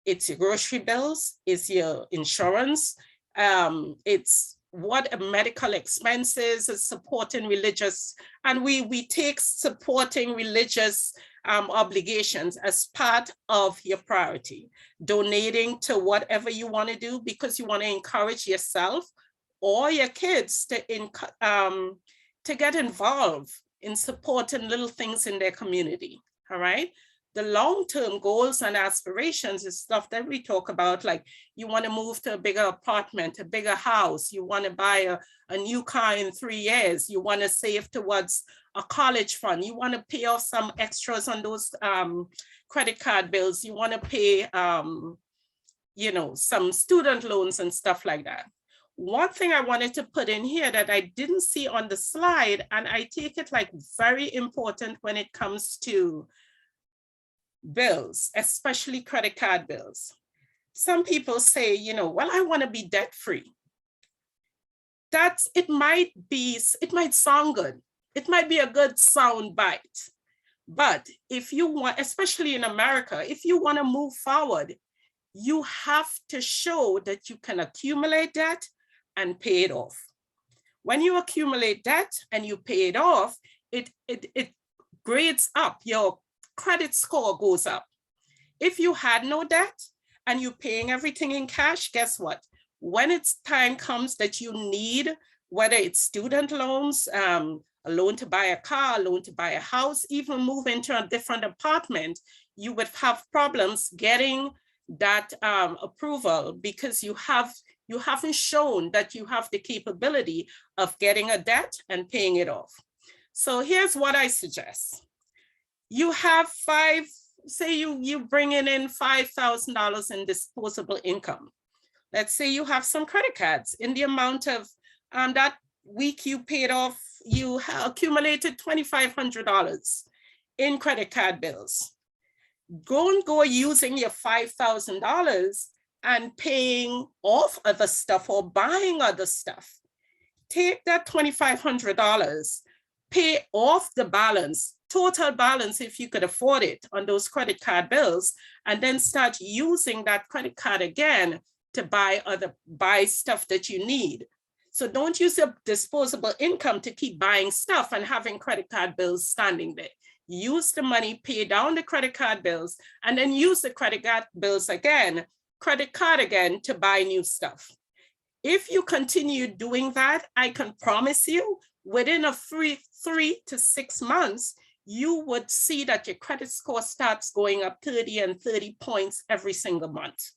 [SPEAKER 3] it's your grocery bills, it's your insurance, it's what medical expenses, is supporting religious, and we take supporting religious obligations as part of your priority. Donating to whatever you want to do because you want to encourage yourself or your kids to get involved in supporting little things in their community, all right? The long-term goals and aspirations is stuff that we talk about, like you want to move to a bigger apartment, a bigger house, you want to buy a new car in 3 years, you want to save towards a college fund, you want to pay off some extras on those credit card bills, you want to pay some student loans and stuff like that. One thing I wanted to put in here that I didn't see on the slide, and I take it like very important when it comes to bills, especially credit card bills. Some people say, well, I want to be debt free. it might sound good. It might be a good sound bite. But if you want, especially in America, if you want to move forward, you have to show that you can accumulate debt and pay it off. When you accumulate debt and you pay it off, it grades up, your credit score goes up. If you had no debt and you're paying everything in cash, guess what? When it's time comes that you need, whether it's student loans, a loan to buy a car, a loan to buy a house, even move into a different apartment, you would have problems getting that approval because you haven't shown that you have the capability of getting a debt and paying it off. So here's what I suggest. You have say you bringing in $5,000 in disposable income. Let's say you have some credit cards in the amount of that week you paid off, you have accumulated $2,500 in credit card bills. Go using your $5,000 and paying off other stuff or buying other stuff. Take that $2,500, pay off the balance, total balance if you could afford it on those credit card bills, and then start using that credit card again to buy stuff that you need. So don't use your disposable income to keep buying stuff and having credit card bills standing there. Use the money, pay down the credit card bills, and then use the credit card bills again, credit card again to buy new stuff. If you continue doing that, I can promise you within a 3 to 6 months, you would see that your credit score starts going up 30 and 30 points every single month.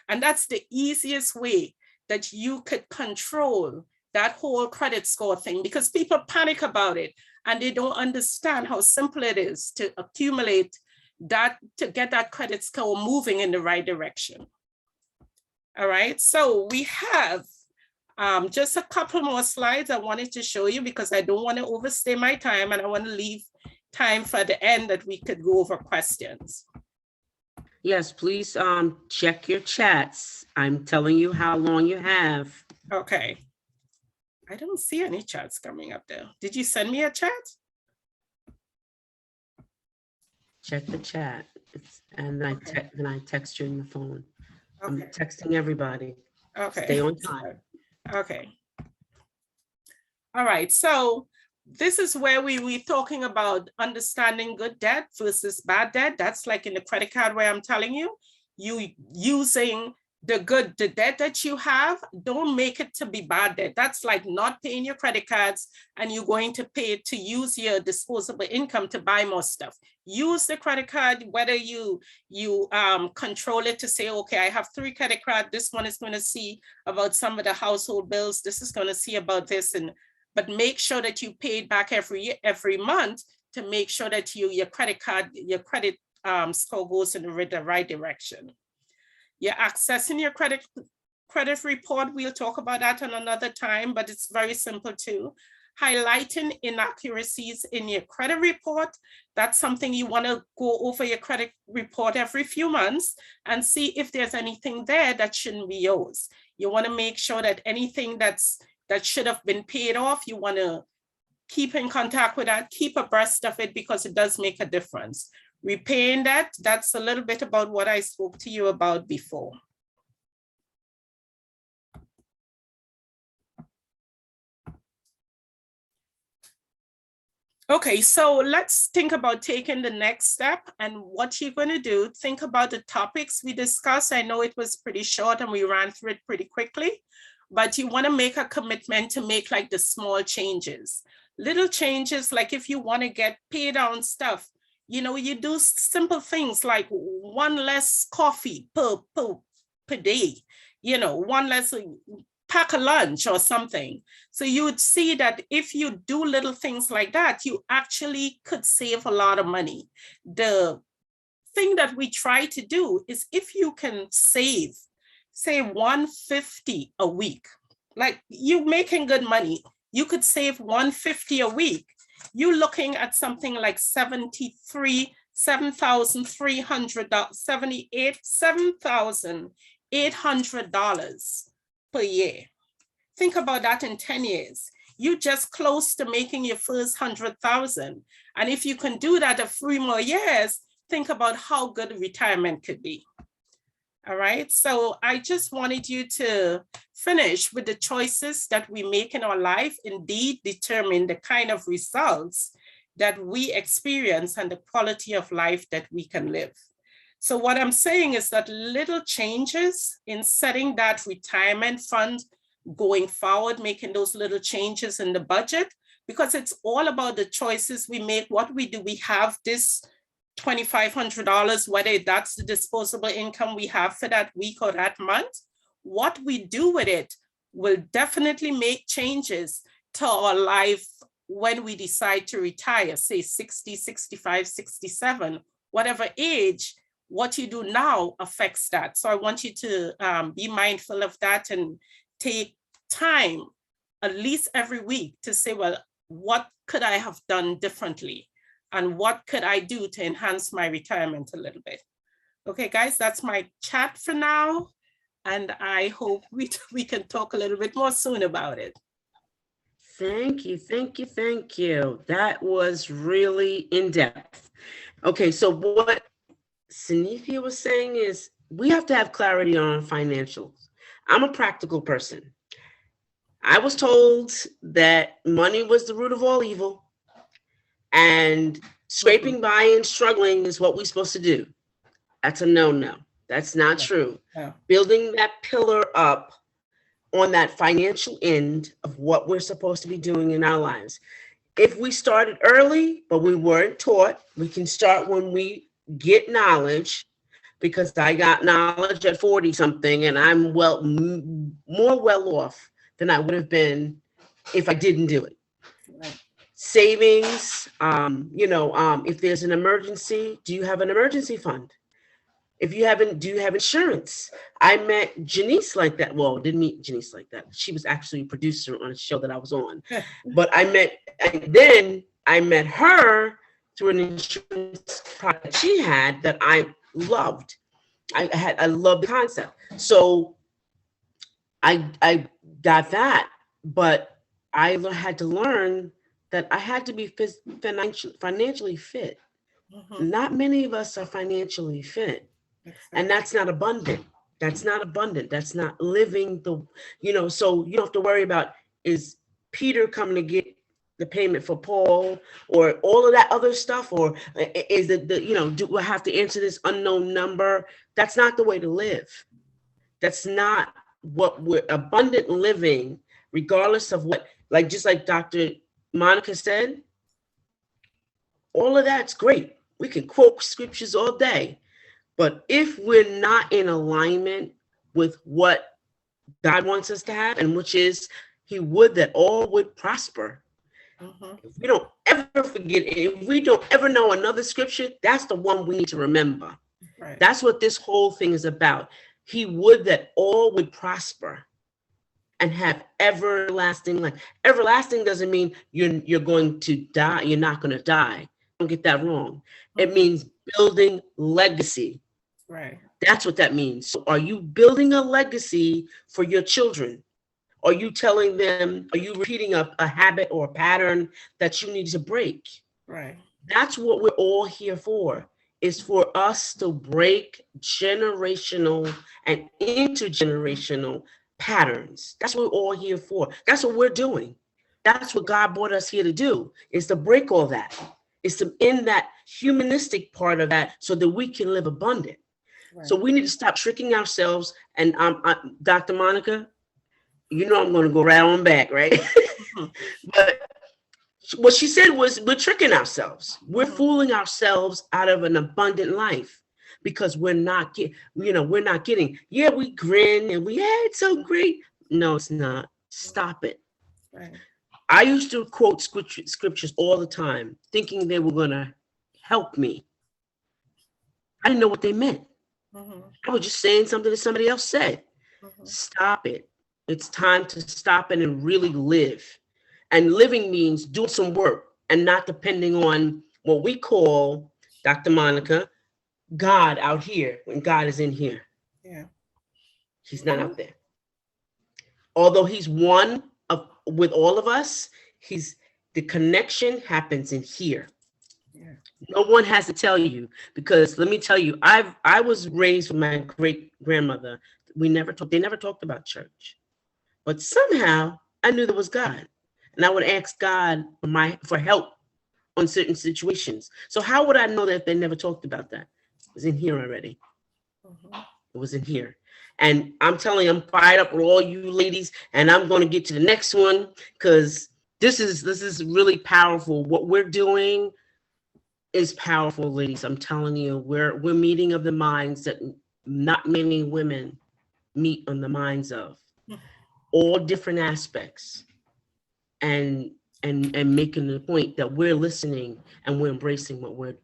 [SPEAKER 3] And that's the easiest way that you could control that whole credit score thing, because people panic about it and they don't understand how simple it is to accumulate that, to get that credit score moving in the right direction. All right, so we have just a couple more slides I wanted to show you because I don't want to overstay my time and I want to leave time for the end that we could go over questions.
[SPEAKER 1] Yes, please check your chats. I'm telling you how long you have.
[SPEAKER 3] Okay. I don't see any chats coming up there. Did you send me a chat?
[SPEAKER 1] Check the chat. And I text you in the phone. I'm
[SPEAKER 3] Okay.
[SPEAKER 1] texting everybody.
[SPEAKER 3] Okay.
[SPEAKER 1] Stay on time.
[SPEAKER 3] Okay. All right. So this is where we're talking about understanding good debt versus bad debt. That's like in the credit card where I'm telling you, using the debt that you have, don't make it to be bad debt. That's like not paying your credit cards and you're going to pay to use your disposable income to buy more stuff. Use the credit card, whether you control it to say, okay, I have 3 credit cards. This one is going to see about some of the household bills. This is going to see about this, but make sure that you pay it back every month to make sure that your credit score goes in the right direction. You're accessing your credit report. We'll talk about that on another time, but it's very simple too. Highlighting inaccuracies in your credit report. That's something you want to go over your credit report every few months and see if there's anything there that shouldn't be yours. You want to make sure that anything that should have been paid off, you want to keep in contact with that, keep abreast of it because it does make a difference. Repaying that, that's a little bit about what I spoke to you about before. Okay, so let's think about taking the next step and what you're going to do. Think about the topics we discussed. I know it was pretty short and we ran through it pretty quickly, but you want to make a commitment to make like the small changes. Little changes, like if you want to get paid on stuff, you do simple things like 1 less coffee per day, 1 less pack a lunch or something. So you would see that if you do little things like that, you actually could save a lot of money. The thing that we try to do is if you can save, say $150 a week, like you're making good money, you could save $150 a week. You're looking at something like $7,800 per year. think about that in 10 years. You just close to making your first 100,000. And if you can do that a few more years, think about how good retirement could be. All right, so I just wanted you to finish with the choices that we make in our life indeed determine the kind of results that we experience and the quality of life that we can live. So what I'm saying is that little changes in setting that retirement fund going forward, making those little changes in the budget, because it's all about the choices we make, what we do. We have this $2,500, whether that's the disposable income we have for that week or that month. What we do with it will definitely make changes to our life when we decide to retire, say 60, 65, 67, whatever age. What you do now affects that. So I want you to be mindful of that and take time, at least every week, to say, well, what could I have done differently? And what could I do to enhance my retirement a little bit? Okay, guys, that's my chat for now. And I hope we can talk a little bit more soon about it.
[SPEAKER 1] Thank you, thank you, thank you. That was really in-depth. Okay, so what Sanithia was saying is we have to have clarity on financials. I'm a practical person. I was told that money was the root of all evil, and scraping by and struggling is what we're supposed to do. That's a no-no. That's not true.
[SPEAKER 3] Yeah.
[SPEAKER 1] Building that pillar up on that financial end of what we're supposed to be doing in our lives. If we started early, but we weren't taught, we can start when we get knowledge, because I got knowledge at 40 something and I'm more well off than I would have been if I didn't do it.
[SPEAKER 3] Right.
[SPEAKER 1] Savings, if there's an emergency, do you have an emergency fund? If you haven't, do you have insurance? I met Janice like that. Well, didn't meet Janice like that. She was actually a producer on a show that I was on. But I met her through an insurance product she had that I loved. I loved the concept. So I got that, but I had to learn that I had to be financially fit.
[SPEAKER 3] Mhm.
[SPEAKER 1] Not many of us are financially fit. And that's not abundant. That's not abundant. That's not living so you don't have to worry about, is Peter coming to get the payment for Paul or all of that other stuff? Or is it do I have to answer this unknown number? That's not the way to live. That's not what we're abundant living, regardless of what, just like Dr. Monica said, all of that's great. We can quote scriptures all day. But if we're not in alignment with what God wants us to have, and which is he would that all would prosper.
[SPEAKER 3] Mhm.
[SPEAKER 1] If we don't ever forget, if we don't ever know another scripture, that's the one we need to remember.
[SPEAKER 3] Right.
[SPEAKER 1] That's what this whole thing is about. He would that all would prosper and have everlasting life. Everlasting doesn't mean you're going to die. You're not going to die. Don't get that wrong. It means building legacy.
[SPEAKER 3] Right.
[SPEAKER 1] That's what that means. So are you building a legacy for your children? Are you telling them, are you repeating a habit or a pattern that you need to break?
[SPEAKER 3] Right.
[SPEAKER 1] That's what we're all here for, is for us to break generational and intergenerational patterns. That's what we're all here for. That's what we're doing. That's what God brought us here to do, is to break all that. Is to end that humanistic part of that so that we can live abundant.
[SPEAKER 3] Right.
[SPEAKER 1] So we need to stop tricking ourselves. And Dr. Monica, I'm going to go right on back, right? But what she said was, we're tricking ourselves. We're fooling ourselves out of an abundant life because we're not getting, we grin and it's so great. No, it's not. Stop it.
[SPEAKER 3] Right.
[SPEAKER 1] I used to quote scriptures all the time, thinking they were going to help me. I didn't know what they meant.
[SPEAKER 3] Mhm.
[SPEAKER 1] I was just saying something that somebody else said.
[SPEAKER 3] Mhm.
[SPEAKER 1] Stop it. It's time to stop it and really live. And living means doing some work and not depending on what we call, Dr. Monica, God out here when God is in here.
[SPEAKER 3] Yeah.
[SPEAKER 1] He's not out there. Although he's one of with all of us, he's the connection happens in here.
[SPEAKER 3] Yeah.
[SPEAKER 1] No one has to tell you, because let me tell you, I was raised with my great grandmother. They never talked about church, but somehow I knew there was God, and I would ask God for help on certain situations. So how would I know that if they never talked about that? It was in here already.
[SPEAKER 3] Mhm.
[SPEAKER 1] It was in here. And I'm telling you, I'm fired up with all you ladies, and I'm going to get to the next one because this is really powerful. What we're doing is powerful, ladies. I'm telling you, we're meeting of the minds that not many women meet on the minds of, all different aspects, and making the point that we're listening and we're embracing what we're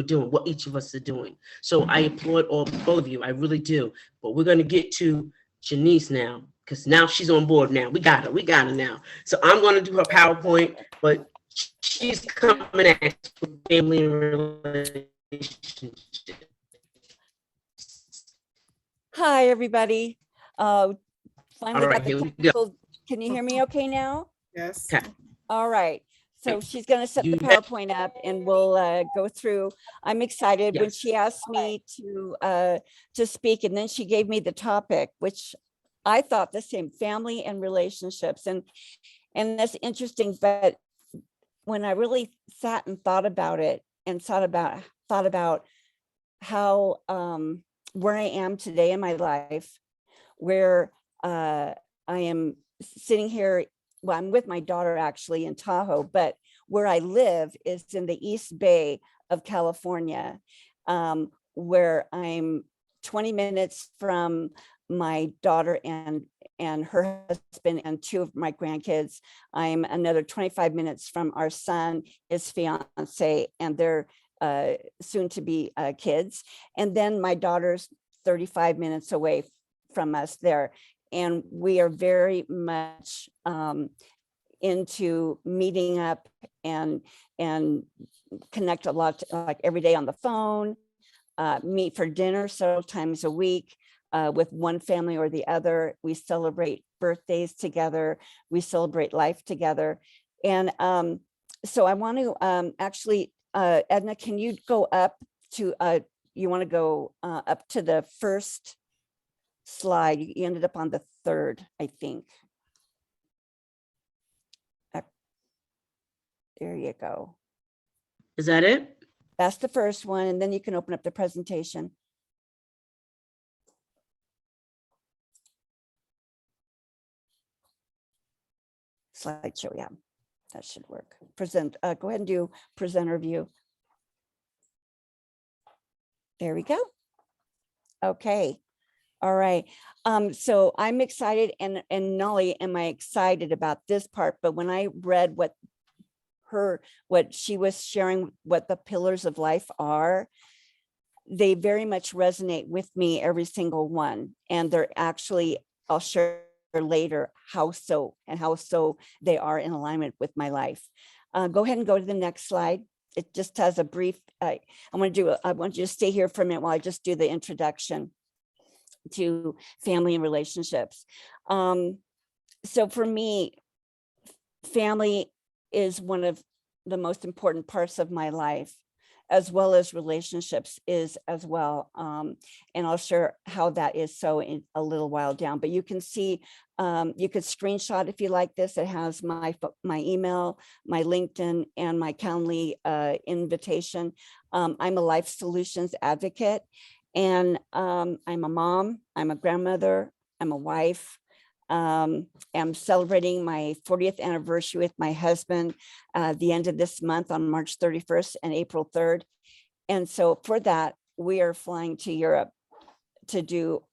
[SPEAKER 1] doing, what each of us are doing. So I applaud all of you. I really do. But we're going to get to Janice now, because now she's on board now. We got her now. So I'm going to do her PowerPoint, but she's coming at family and relationship.
[SPEAKER 4] Hi, everybody. Finally
[SPEAKER 1] All right,
[SPEAKER 4] got the
[SPEAKER 1] here we go.
[SPEAKER 4] technical. Can you hear me okay now?
[SPEAKER 3] Yes.
[SPEAKER 1] Okay.
[SPEAKER 4] All right. So she's going to set the
[SPEAKER 1] You-
[SPEAKER 4] PowerPoint up and we'll go through. I'm excited when
[SPEAKER 1] Yes.
[SPEAKER 4] she asked me to speak, and then she gave me the topic, which I thought the same, family and relationships. And that's interesting. But when I really sat and thought about it and thought about how where I am today in my life, where I am sitting here. Well, I'm with my daughter actually in Tahoe, but where I live is in the East Bay of California, where I'm 20 minutes from my daughter and her husband and two of my grandkids. I'm another 25 minutes from our son, his fiance, and their soon to be kids. And then my daughter's 35 minutes away from us there. And we are very much into meeting up and connect a lot, like every day on the phone, meet for dinner several times a week with one family or the other. We celebrate birthdays together. We celebrate life together. And so I want to actually, Edna, can you go up to, you want to go up to the first slide? You ended up on the third, I think. There you go.
[SPEAKER 1] Is that it?
[SPEAKER 4] That's the first one. And then you can open up the presentation. Slideshow, yeah, that should work. Present, go ahead and do presenter view. There we go. Okay. All right. So I'm excited, and not only am I excited about this part, but when I read what she was sharing, what the pillars of life are, they very much resonate with me, every single one. And they're actually, I'll share later how so they are in alignment with my life. Go ahead and go to the next slide. It just has a brief, I want you to stay here for a minute while I just do the introduction to family and relationships. So for me, family is one of the most important parts of my life, as well as relationships is as well. And I'll share how that is so in a little while down, but you can see, you could screenshot if you like this. It has my email, my LinkedIn, and my Calendly invitation. I'm a life solutions advocate, and I'm a mom, I'm a grandmother, I'm a wife. I'm celebrating my 40th anniversary with my husband the end of this month on March 31st and April 3rd. And so for that, we are flying to Europe to do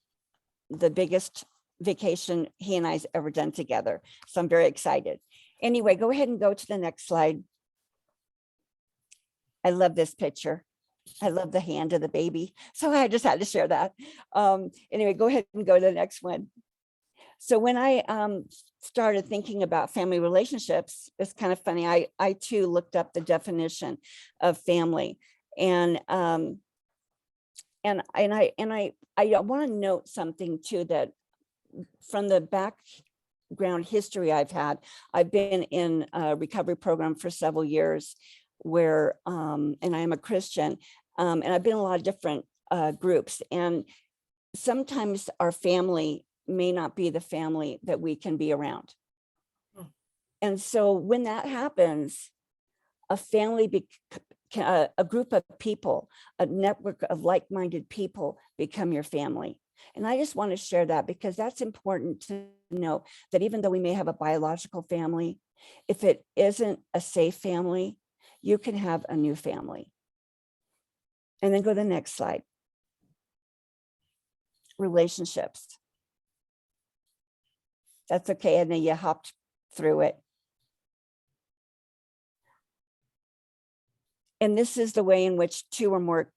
[SPEAKER 4] the biggest vacation he and I's ever done together. So I'm very excited. Anyway, go ahead and go to the next slide. I love this picture. I love the hand of the baby. So I just had to share that. Anyway, go ahead and go to the next one. So when I started thinking about family relationships, it's kind of funny. I too looked up the definition of family, and I want to note something too, that from the background history I've had, I've been in a recovery program for several years where, and I am a Christian, and I've been in a lot of different groups, and sometimes our family may not be the family that we can be around. And so when that happens, a family, a group of people, a network of like-minded people become your family. And I just want to share that because that's important to know, that even though we may have a biological family, if it isn't a safe family, you can have a new family. And then go to the next slide. Relationships. That's okay. And then you hopped through it. And this is the way in which two or more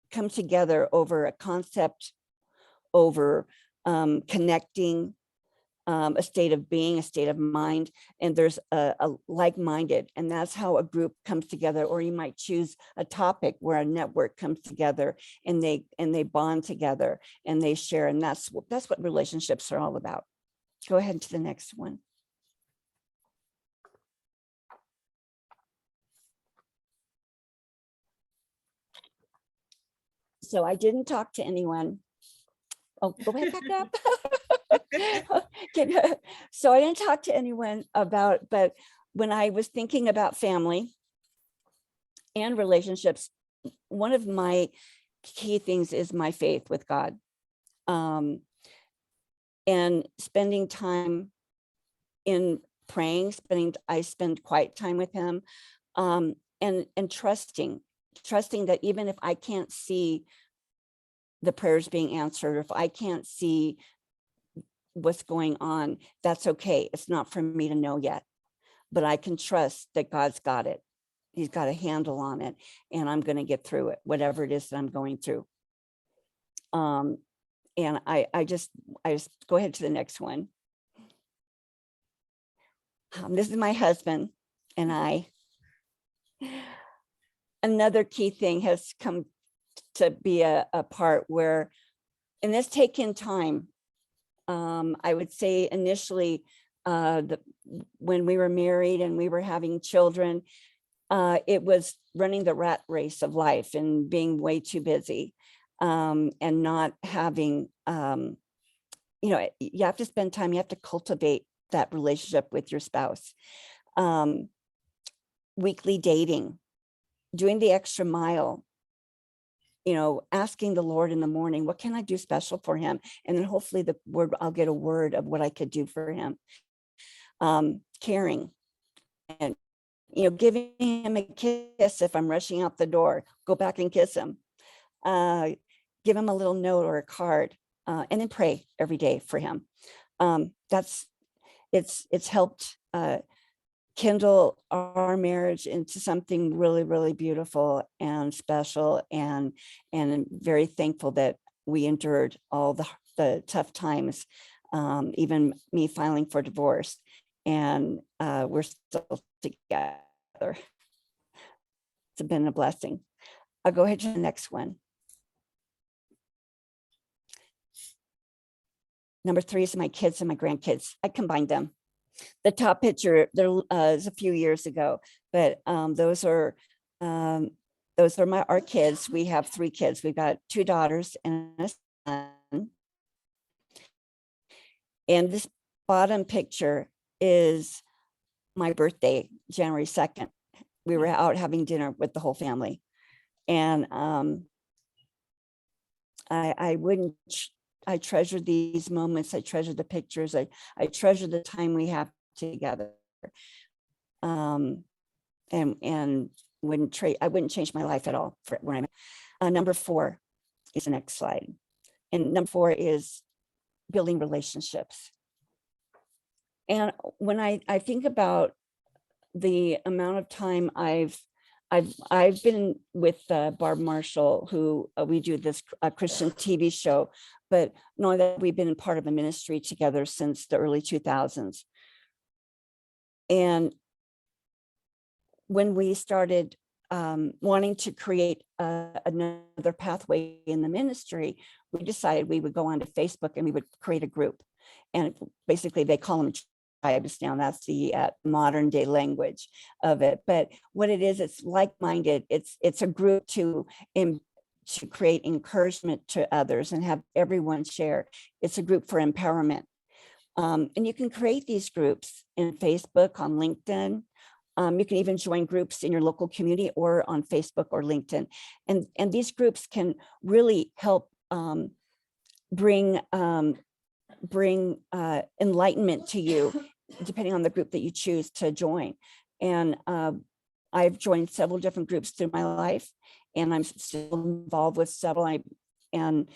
[SPEAKER 4] come together over a concept, over connecting, a state of being, a state of mind, and there's a like-minded, and that's how a group comes together. Or you might choose a topic where a network comes together and they bond together and they share, and that's what relationships are all about. Go ahead to the next one. So I didn't talk to anyone. Oh, go ahead, back up. So I didn't talk to anyone about, but when I was thinking about family and relationships, one of my key things is my faith with God. And spending time in praying, I spend quiet time with him, and trusting that even if I can't see the prayers being answered, or if I can't see what's going on, that's okay. It's not for me to know yet, but I can trust that God's got it. He's got a handle on it, and I'm going to get through it, whatever it is that I'm going through. And I just go ahead to the next one. This is my husband and I. Another key thing has come to be a part where, and it's taken time. I would say initially, when we were married and we were having children, it was running the rat race of life and being way too busy, and not having, you have to spend time, you have to cultivate that relationship with your spouse. Weekly dating, doing the extra mile, asking the Lord in the morning, what can I do special for him? And then hopefully I'll get a word of what I could do for him. Caring and, giving him a kiss if I'm rushing out the door, go back and kiss him. Give him a little note or a card, and then pray every day for him. It's helped kindle our marriage into something really, really beautiful and special, and I'm very thankful that we endured all the tough times, even me filing for divorce, and we're still together. It's been a blessing. I'll go ahead to the next one. Number 3 is my kids and my grandkids. I combined them. The top picture there is a few years ago, but those are our kids. We have 3 kids. We've got 2 daughters and a son. And this bottom picture is my birthday, January 2nd. We were out having dinner with the whole family, and I treasure these moments. I treasure the pictures. I treasure the time we have together. And wouldn't trade. I wouldn't change my life at all for where I'm at. Number 4 is the next slide. And number 4 is building relationships. And when I think about the amount of time I've been with Barb Marshall, who we do this Christian TV show, but knowing that we've been part of a ministry together since the early 2000s. And when we started wanting to create another pathway in the ministry, we decided we would go onto Facebook and we would create a group. And basically they call them tribes now. That's the modern day language of it. But what it is, it's like-minded. It's a group to create encouragement to others and have everyone share. It's a group for empowerment. And you can create these groups in Facebook, on LinkedIn. You can even join groups in your local community or on Facebook or LinkedIn. And these groups can really help bring enlightenment to you, depending on the group that you choose to join. And I've joined several different groups through my life, and I'm still involved with several. And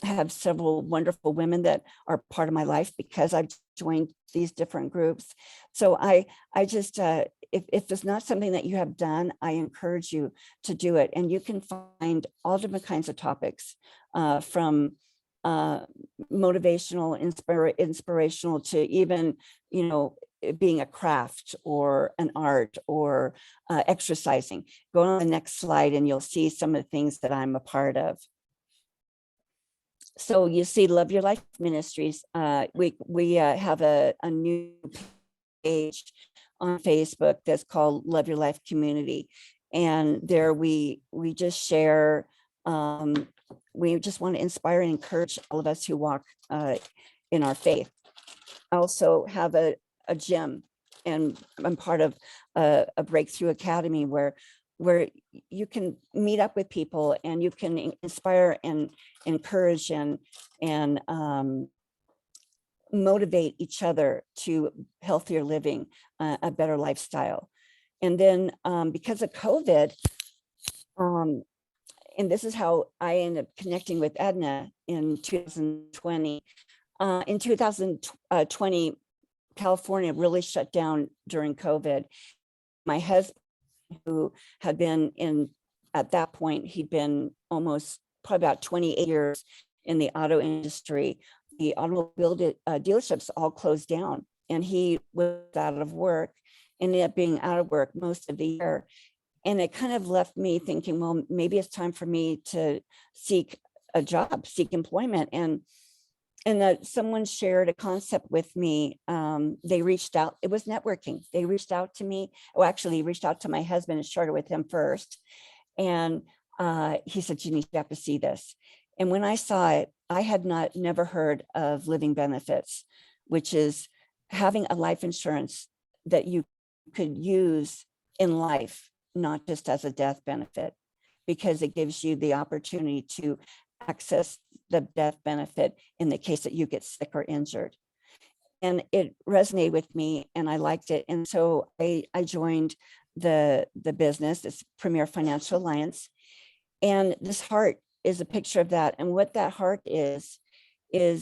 [SPEAKER 4] have several wonderful women that are part of my life because I've joined these different groups. So I just, if it's not something that you have done, I encourage you to do it. And you can find all different kinds of topics, from motivational, inspirational to even, being a craft or an art or exercising. Go on the next slide and you'll see some of the things that I'm a part of. So you see Love Your Life Ministries. We have a new page on Facebook that's called Love Your Life Community. And there we just share, we just want to inspire and encourage all of us who walk in our faith. I also have a gym, and I'm part of a Breakthrough Academy where you can meet up with people and you can inspire and encourage and motivate each other to healthier living, a better lifestyle. And then because of COVID, and this is how I ended up connecting with Edna in 2020. In 2020, California really shut down during COVID. My husband, who had been at that point, he'd been almost probably about 28 years in the auto industry. The automobile dealerships all closed down, and he was out of work, ended up being out of work most of the year. And it kind of left me thinking, well, maybe it's time for me to seek a job, seek employment. And someone shared a concept with me. They reached out, it was networking. They reached out to me, well, actually reached out to my husband and shared it with him first. And he said, you have to see this. And when I saw it, I had never heard of living benefits, which is having a life insurance that you could use in life, not just as a death benefit, because it gives you the opportunity to access the death benefit in the case that you get sick or injured. And it resonated with me and I liked it. And so I joined the business, this Premier Financial Alliance. And this heart is a picture of that. And what that heart is the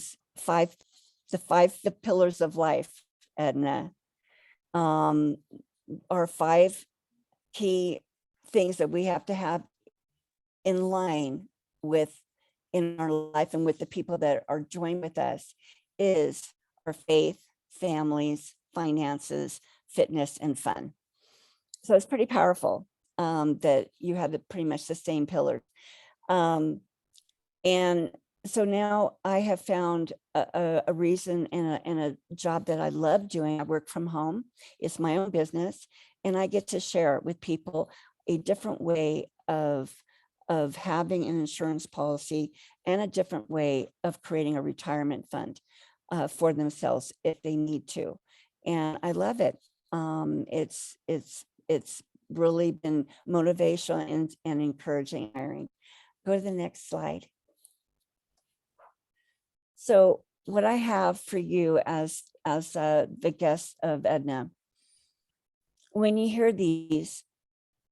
[SPEAKER 4] pillars of life, Edna, are 5 key things that we have to have in line with in our life and with the people that are joined with us, is our faith, families, finances, fitness, and fun. So it's pretty powerful that you have pretty much the same pillars. And so now I have found a reason and a job that I love doing. I work from home. It's my own business, and I get to share with people a different way of having an insurance policy and a different way of creating a retirement fund for themselves if they need to. And I love it. It's really been motivational and encouraging. Go to the next slide. So what I have for you as the guest of Edna, when you hear these,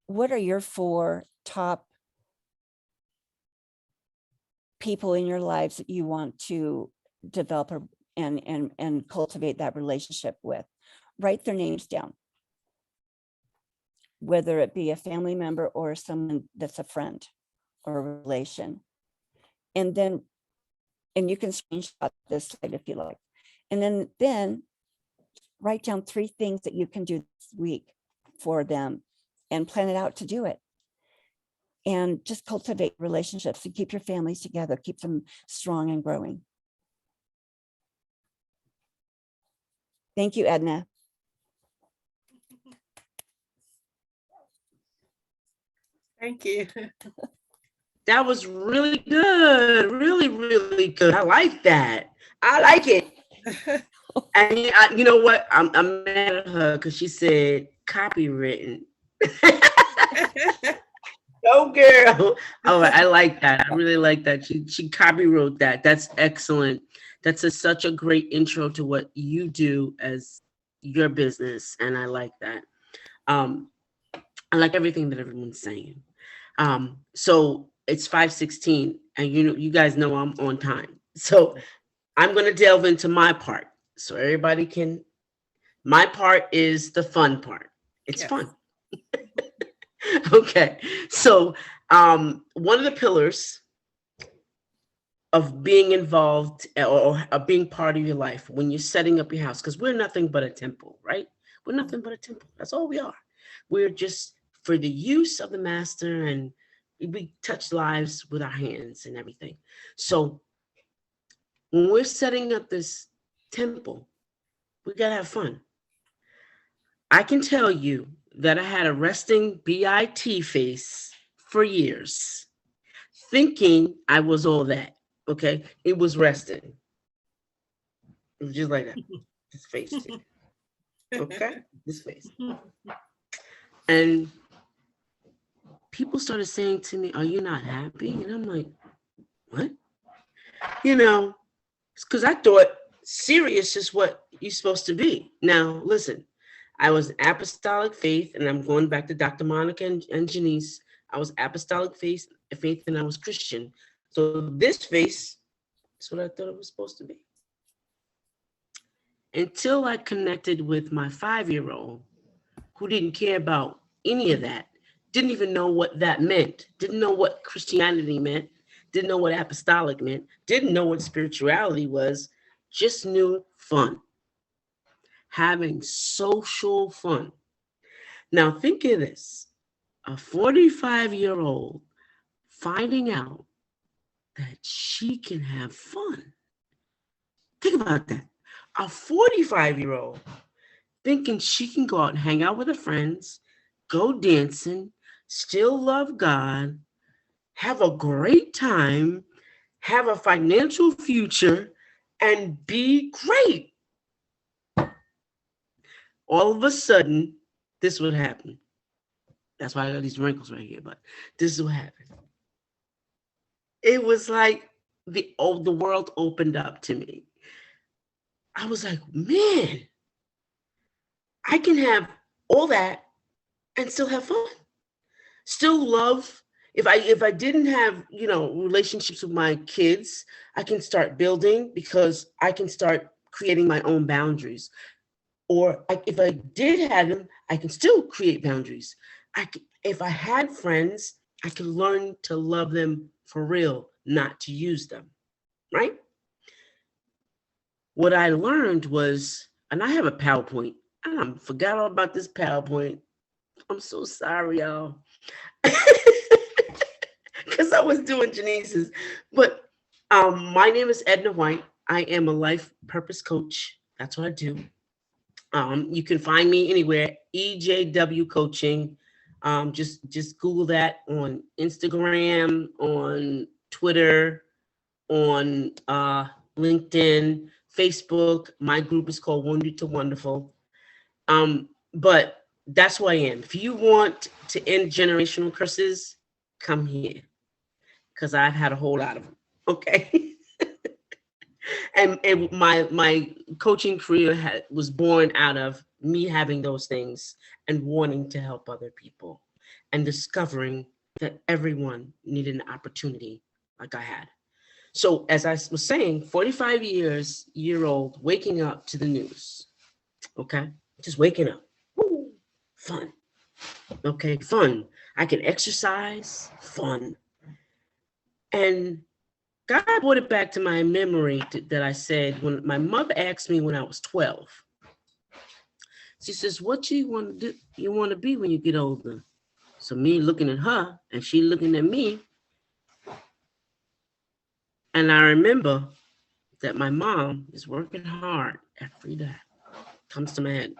[SPEAKER 4] what are your 4 top people in your lives that you want to develop and cultivate that relationship with? Write their names down, whether it be a family member or someone that's a friend or a relation. And you can screenshot this slide if you like. And then write down 3 things that you can do this week for them and plan it out to do it. And just cultivate relationships and keep your families together, keep them strong and growing. Thank you, Edna.
[SPEAKER 3] Thank you.
[SPEAKER 1] That was really good. Really, really good. I like that. I like it. And you know what? I'm mad at her because she said copywritten. Go girl. Oh, I like that. I really like that. She copywrote that. That's excellent. That's such a great intro to what you do as your business. And I like that. I like everything that everyone's saying. So it's 5:16 and you guys know I'm on time. So I'm going to delve into my part so everybody can. My part is the fun part. It's
[SPEAKER 3] Yes.
[SPEAKER 1] fun. Okay. So one of the pillars of being involved or being part of your life when you're setting up your house, because we're nothing but a temple, right? We're nothing but a temple. That's all we are. We're just for the use of the master, and we touch lives with our hands and everything. So when we're setting up this temple, we gotta have fun. I can tell you that I had a resting BIT face for years, thinking I was all that. Okay, it was resting. It was just like that. This face. Okay, this face. And people started saying to me, "Are you not happy?" And I'm like, "What?" You know, because I thought serious is what you're supposed to be. Now, listen, I was apostolic faith, and I'm going back to Dr. Monica and Janice. I was apostolic faith, and I was Christian. So this face is what I thought it was supposed to be. Until I connected with my 5-year-old, who didn't care about any of that, didn't even know what that meant, didn't know what Christianity meant, didn't know what apostolic meant, didn't know what spirituality was, just knew fun. Having social fun. Now think of this, a 45-year-old finding out that she can have fun. Think about that. A 45-year-old thinking she can go out and hang out with her friends, go dancing, still love God, have a great time, have a financial future, and be great. All of a sudden, this would happen. That's why I got these wrinkles right here, but this is what happened. It was like the world opened up to me. I was like, man, I can have all that and still have fun, still love. If I didn't have, relationships with my kids, I can start building because I can start creating my own boundaries. Or if I did have them, I can still create boundaries. If I had friends, I could learn to love them for real, not to use them, right? What I learned was, and I have a PowerPoint, and I forgot all about this PowerPoint. I'm so sorry, y'all. Because I was doing Janice's. But my name is Edna White. I am a life purpose coach. That's what I do. You can find me anywhere, EJW Coaching. Just Google that on Instagram, on Twitter, on LinkedIn, Facebook. My group is called Wounded to Wonderful. But that's who I am. If you want to end generational curses, come here, because I've had a whole lot of them. Okay. and my coaching career was born out of me having those things and wanting to help other people and discovering that everyone needed an opportunity like I had. So as I was saying, 45-year-old waking up to the news. Okay. Just waking up. Woo, fun. Okay, fun. I can exercise, fun. And God brought it back to my memory that I said when my mother asked me when I was 12. She says, "What do you want to do? You want to be when you get older?" So me looking at her and she looking at me. And I remember that my mom is working hard every day. Comes to my head.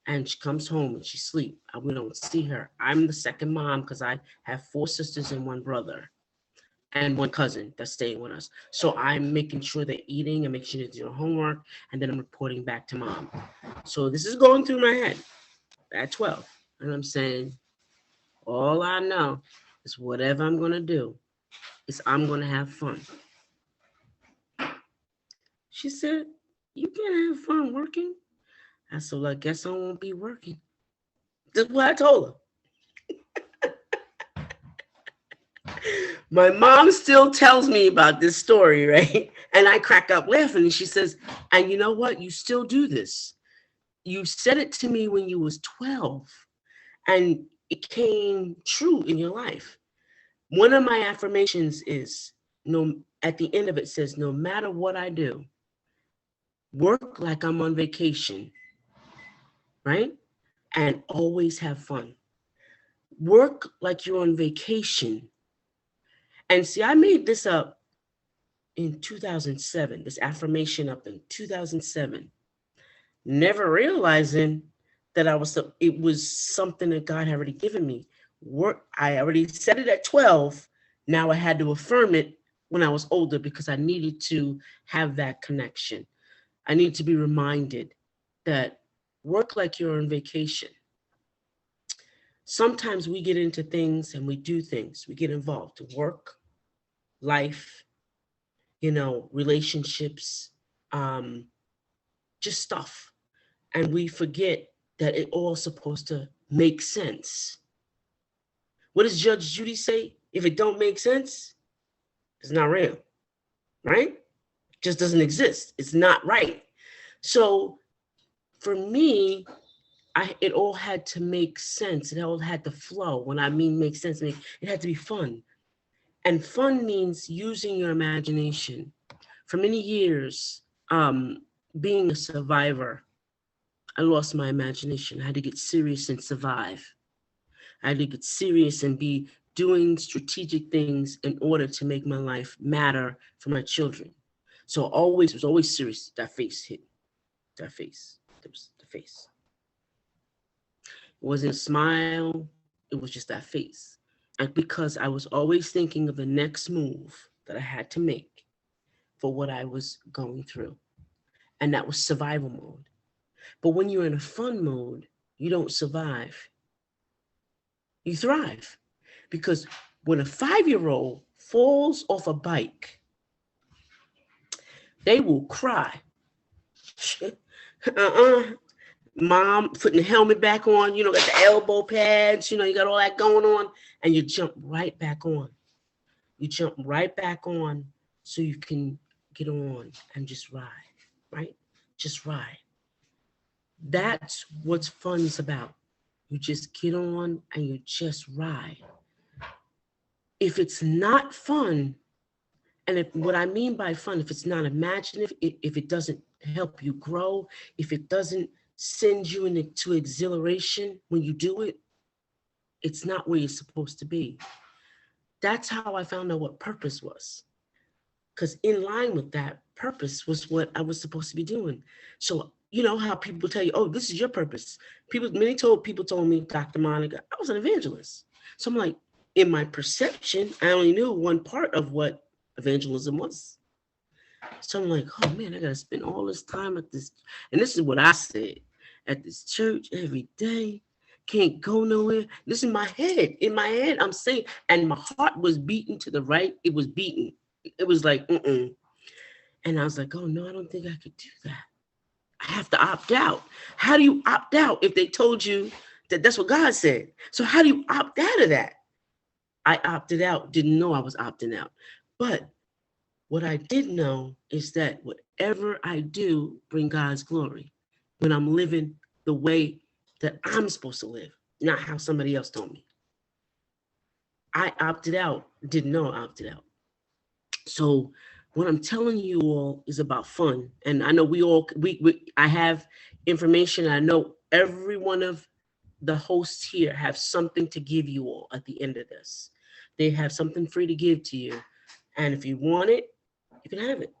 [SPEAKER 1] And she comes home and she sleep. We don't see her. I'm the second mom because I have 4 sisters and 1 brother and 1 cousin that's staying with us. So I'm making sure they're eating and making sure they're doing homework, and then I'm reporting back to mom. So this is going through my head at 12. And I'm saying, all I know is whatever I'm going to do is I'm going to have fun. She said, you can't have fun working. I said, well, I guess I won't be working. That's what I told her. My mom still tells me about this story, right? And I crack up laughing. And she says, and you know what? You still do this. You said it to me when you was 12, and it came true in your life. One of my affirmations is, at the end of it says, no matter what I do, work like I'm on vacation, right? And always have fun. Work like you're on vacation. And see, I made this up in 2007, this affirmation up in 2007, never realizing that it was something that God had already given me. I already said it at 12. Now I had to affirm it when I was older because I needed to have that connection. I need to be reminded that work like you're on vacation. Sometimes we get into things and we do things. We get involved in work, life, relationships, just stuff. And we forget that it all supposed to make sense. What does Judge Judy say? If it don't make sense, it's not real, right? It just doesn't exist. It's not right. So for me, it all had to make sense. It all had to flow. When I mean make sense, it had to be fun. And fun means using your imagination. For many years, being a survivor, I lost my imagination. I had to get serious and survive. I had to get serious and be doing strategic things in order to make my life matter for my children. So it was always serious. That face hit. That face. It was the face. It wasn't a smile. It was just that face. And because I was always thinking of the next move that I had to make for what I was going through. And that was survival mode. But when you're in a fun mode, you don't survive. You thrive. Because when a 5-year-old falls off a bike, they will cry. Mom putting the helmet back on, got the elbow pads, you got all that going on, and you jump right back on. You jump right back on so you can get on and just ride, right? Just ride. That's what fun is about. You just get on and you just ride. If it's not fun, and what I mean by fun, if it's not imaginative, if it doesn't help you grow, if it doesn't send you into exhilaration when you do it, it's not where you're supposed to be. That's how I found out what purpose was. Because in line with that, purpose was what I was supposed to be doing. So you know how people tell you, oh, this is your purpose. Many people told me, Dr. Monica, I was an evangelist. So I'm like, in my perception, I only knew one part of what evangelism was. So I'm like, oh man, I gotta spend all this time at this. And this is what I said, at this church every day, can't go nowhere. This is my head. In my head, I'm saying, and my heart was beating to the right. It was beating. It was like, And I was like, oh no, I don't think I could do that. I have to opt out. How do you opt out if they told you that that's what God said? So how do you opt out of that? I opted out, didn't know I was opting out. But what I did know is that whatever I do bring God's glory when I'm living the way that I'm supposed to live, not how somebody else told me. I opted out, didn't know I opted out. So what I'm telling you all is about fun. And I know I have information. I know every one of the hosts here have something to give you all at the end of this. They have something free to give to you. And if you want it, you can have it.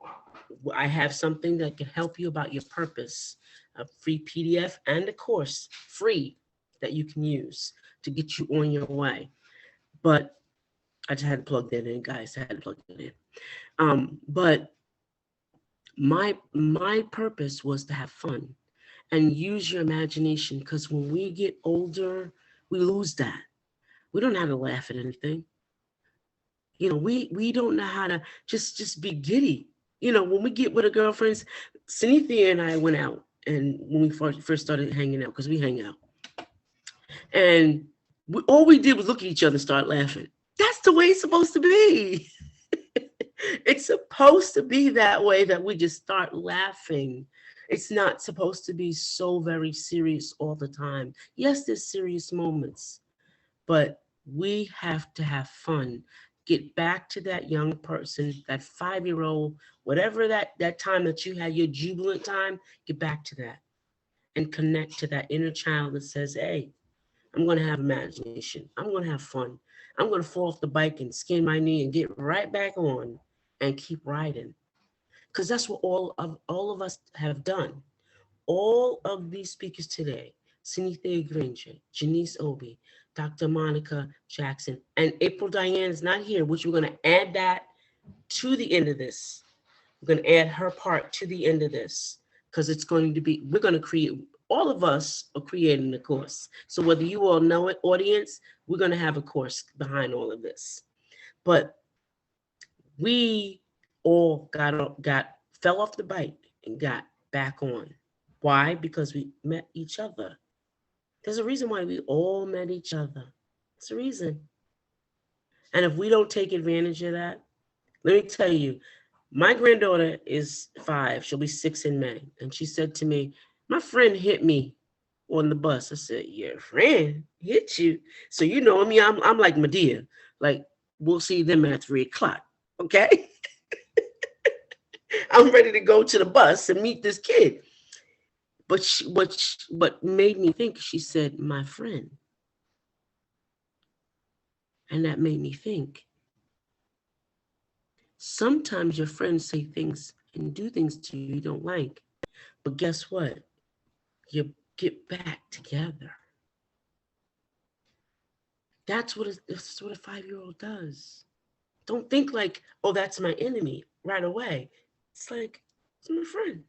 [SPEAKER 1] I have something that can help you about your purpose, a free PDF and a course, free, that you can use to get you on your way. But I just had to plug that in, guys. I had to plug that in. But my purpose was to have fun and use your imagination, because when we get older, we lose that. We don't know how to laugh at anything. You know, we don't know how to just be giddy. You know, when we get with our girlfriends, Cynthia and I went out, and when we first started hanging out, because we hang out, and all we did was look at each other and start laughing. That's the way it's supposed to be. It's supposed to be that way, that we just start laughing. It's not supposed to be so very serious all the time. Yes, there's serious moments, but we have to have fun. Get back to that young person, that 5-year-old, whatever that time that you had, your jubilant time, get back to that and connect to that inner child that says, hey, I'm going to have imagination. I'm going to have fun. I'm going to fall off the bike and skin my knee and get right back on and keep riding. Because that's what all of us have done. All of these speakers today, Cynthia Granger, Janice Obi, Dr. Monica Jackson, and April Diane is not here, which we're going to add that to the end of this. We're going to add her part to the end of this, because it's going to be, we're going to create, all of us are creating the course. So whether you all know it, audience, we're going to have a course behind all of this. But we all fell off the bike and got back on. Why? Because we met each other. There's a reason why we all met each other. It's a reason. And if we don't take advantage of that, let me tell you, my granddaughter is 5. She'll be 6 in May. And she said to me, my friend hit me on the bus. I said, your friend hit you? So you know me, I'm like Medea. Like, we'll see them at 3 o'clock, okay? I'm ready to go to the bus and meet this kid. But what made me think, she said, my friend. And that made me think. Sometimes your friends say things and do things to you don't like. But guess what? You get back together. That's what a 5-year-old does. Don't think like, oh, that's my enemy right away. It's like, it's my friend.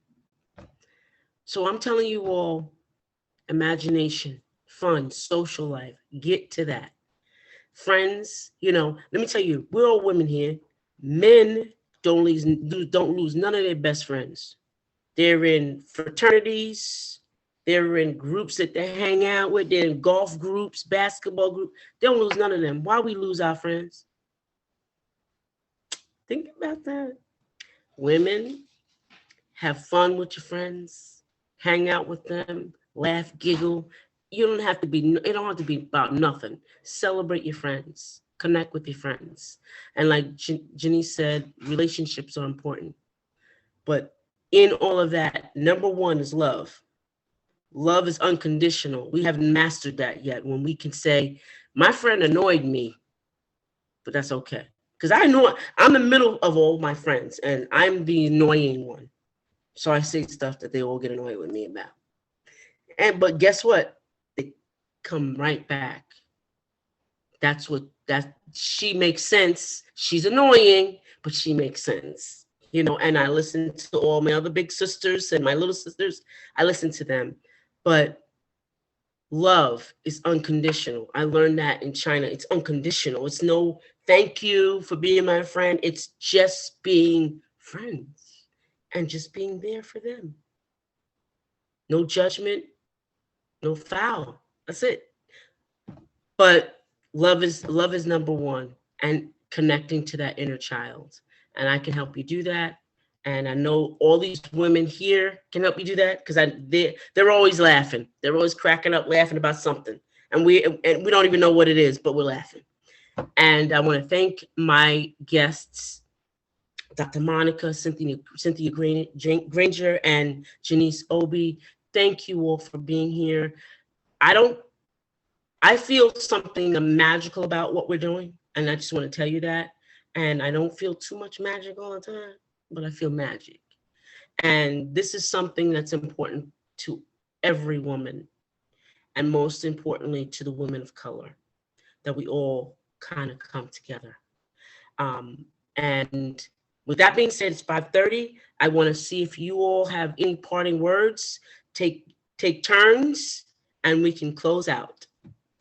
[SPEAKER 1] So I'm telling you all, imagination, fun, social life, get to that. Friends, you know, let me tell you, we're all women here. Men don't lose none of their best friends. They're in fraternities. They're in groups that they hang out with. They're in golf groups, basketball groups. They don't lose none of them. Why we lose our friends? Think about that. Women, have fun with your friends, hang out with them, laugh, giggle. It don't have to be about nothing. Celebrate your friends, connect with your friends. And like Janice said, relationships are important. But in all of that, number one is love. Love is unconditional. We haven't mastered that yet, when we can say, my friend annoyed me, but that's okay. Because I know I'm the middle of all my friends and I'm the annoying one. So I say stuff that they all get annoyed with me about. But guess what? They come right back. She makes sense. She's annoying, but she makes sense. You know, and I listen to all my other big sisters and my little sisters. I listen to them. But love is unconditional. I learned that in China. It's unconditional. It's no thank you for being my friend. It's just being friends and just being there for them. No judgment, no foul. That's it. But love is number one, and connecting to that inner child. And I can help you do that. And I know all these women here can help you do that, because they're always laughing. They're always cracking up, laughing about something. And we don't even know what it is, but we're laughing. And I want to thank my guests, Dr. Monica, Cynthia Granger, and Janice Obi. Thank you all for being here. I don't I feel something magical about what we're doing, and I just want to tell you that. And I don't feel too much magic all the time, but I feel magic. And this is something that's important to every woman, and most importantly to the women of color, that we all kind of come together. And with that being said, it's 5:30. I want to see if you all have any parting words. Take turns, and we can close out.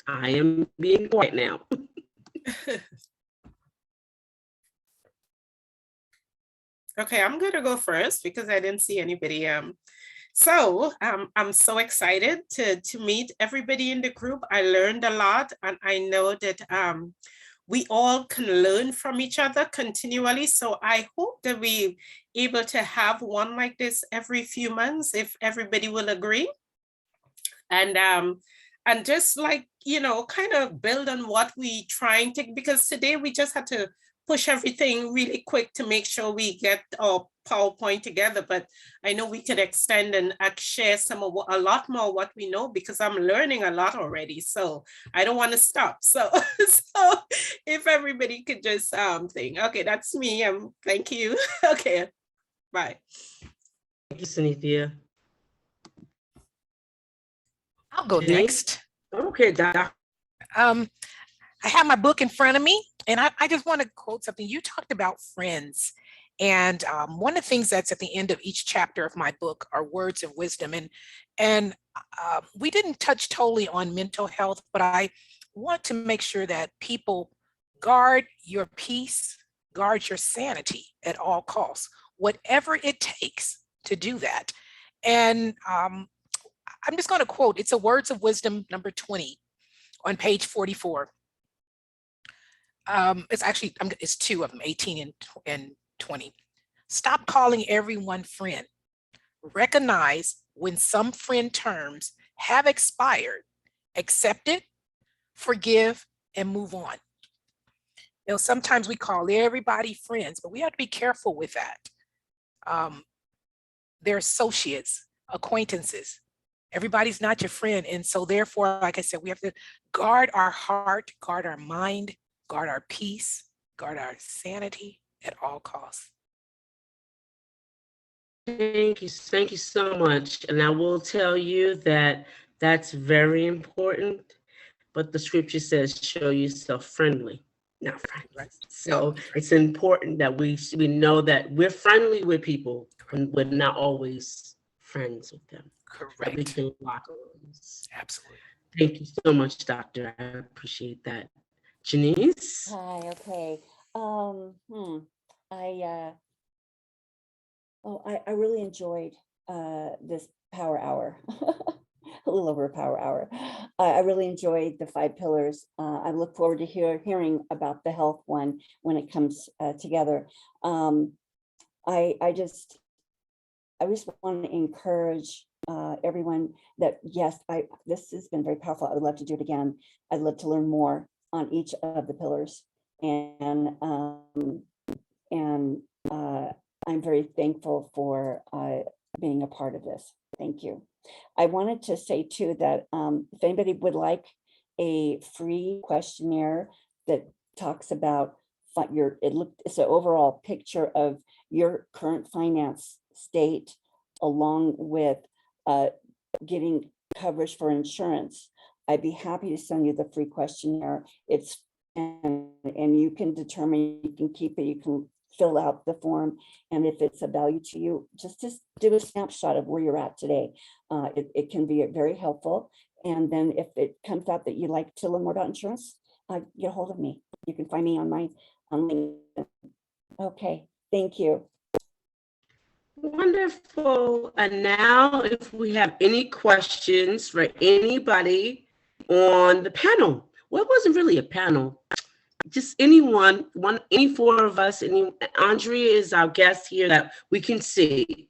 [SPEAKER 1] I am being quiet now.
[SPEAKER 3] Okay, I'm gonna go first because I didn't see anybody. So I'm so excited to meet everybody in the group. I learned a lot, and I know that we all can learn from each other continually. So I hope that we able to have one like this every few months, if everybody will agree. And just like, you know, kind of build on what we trying to, because today we just had to push everything really quick to make sure we get our PowerPoint together. But I know we could extend and share a lot more what we know, because I'm learning a lot already. So I don't want to stop. So, so if everybody could just think, okay, that's me. Thank you. Okay, bye.
[SPEAKER 1] Thank you, Cynthia.
[SPEAKER 2] I'll go
[SPEAKER 1] Denise?
[SPEAKER 2] next.
[SPEAKER 1] Okay, Doc.
[SPEAKER 2] I have my book in front of me, and I just want to quote something. You talked about friends. And one of the things that's at the end of each chapter of my book are words of wisdom. And we didn't touch totally on mental health, but I want to make sure that people guard your peace, guard your sanity at all costs, whatever it takes to do that. And I'm just going to quote, it's a words of wisdom number 20 on page 44. It's actually, it's two of them, 18 and 20. Stop calling everyone friend. Recognize when some friend terms have expired, accept it, forgive, and move on. You know, sometimes we call everybody friends, but we have to be careful with that. They're associates, acquaintances. Everybody's not your friend. And so therefore, like I said, we have to guard our heart, guard our mind, guard our peace, guard our sanity at all costs.
[SPEAKER 1] Thank you so much. And I will tell you that that's very important, but the scripture says, show yourself friendly, not friendly.
[SPEAKER 2] Right.
[SPEAKER 1] So it's important that we know that we're friendly with people, and we're not always friends with them. That we
[SPEAKER 2] Correct.
[SPEAKER 1] can lock arms.
[SPEAKER 2] Absolutely.
[SPEAKER 1] Thank you so much, Doctor. I appreciate that. Janice?
[SPEAKER 4] Hi, okay. I really enjoyed this power hour, a little over a power hour. I really enjoyed the 5 pillars. I look forward to hearing about the health one when it comes together. I just want to encourage everyone that, yes, this has been very powerful. I would love to do it again. I'd love to learn more on each of the pillars. And I'm very thankful for being a part of this. Thank you. I wanted to say too that if anybody would like a free questionnaire that talks about it's an overall picture of your current finance state, along with getting coverage for insurance, I'd be happy to send you the free questionnaire. And you can determine, you can keep it, you can fill out the form, and if it's a value to you, just do a snapshot of where you're at today. It can be very helpful. And then if it comes out that you'd like to learn more about insurance, get a hold of me. You can find me on LinkedIn. Okay, thank you.
[SPEAKER 1] Wonderful. And now if we have any questions for anybody on the panel. Well, it wasn't really a panel. Just anyone, any 4 of us. Andrea is our guest here that we can see.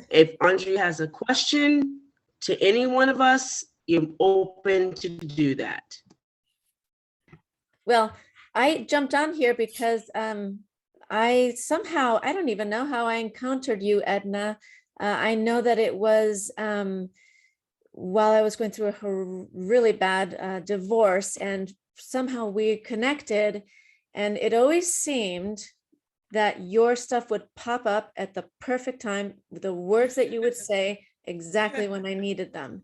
[SPEAKER 1] If Andrea has a question to any one of us, you're open to do that.
[SPEAKER 5] Well, I jumped on here because I don't even know how I encountered you, Edna. I know that it was while I was going through a really bad divorce, and somehow we connected, and it always seemed that your stuff would pop up at the perfect time, the words that you would say exactly when I needed them.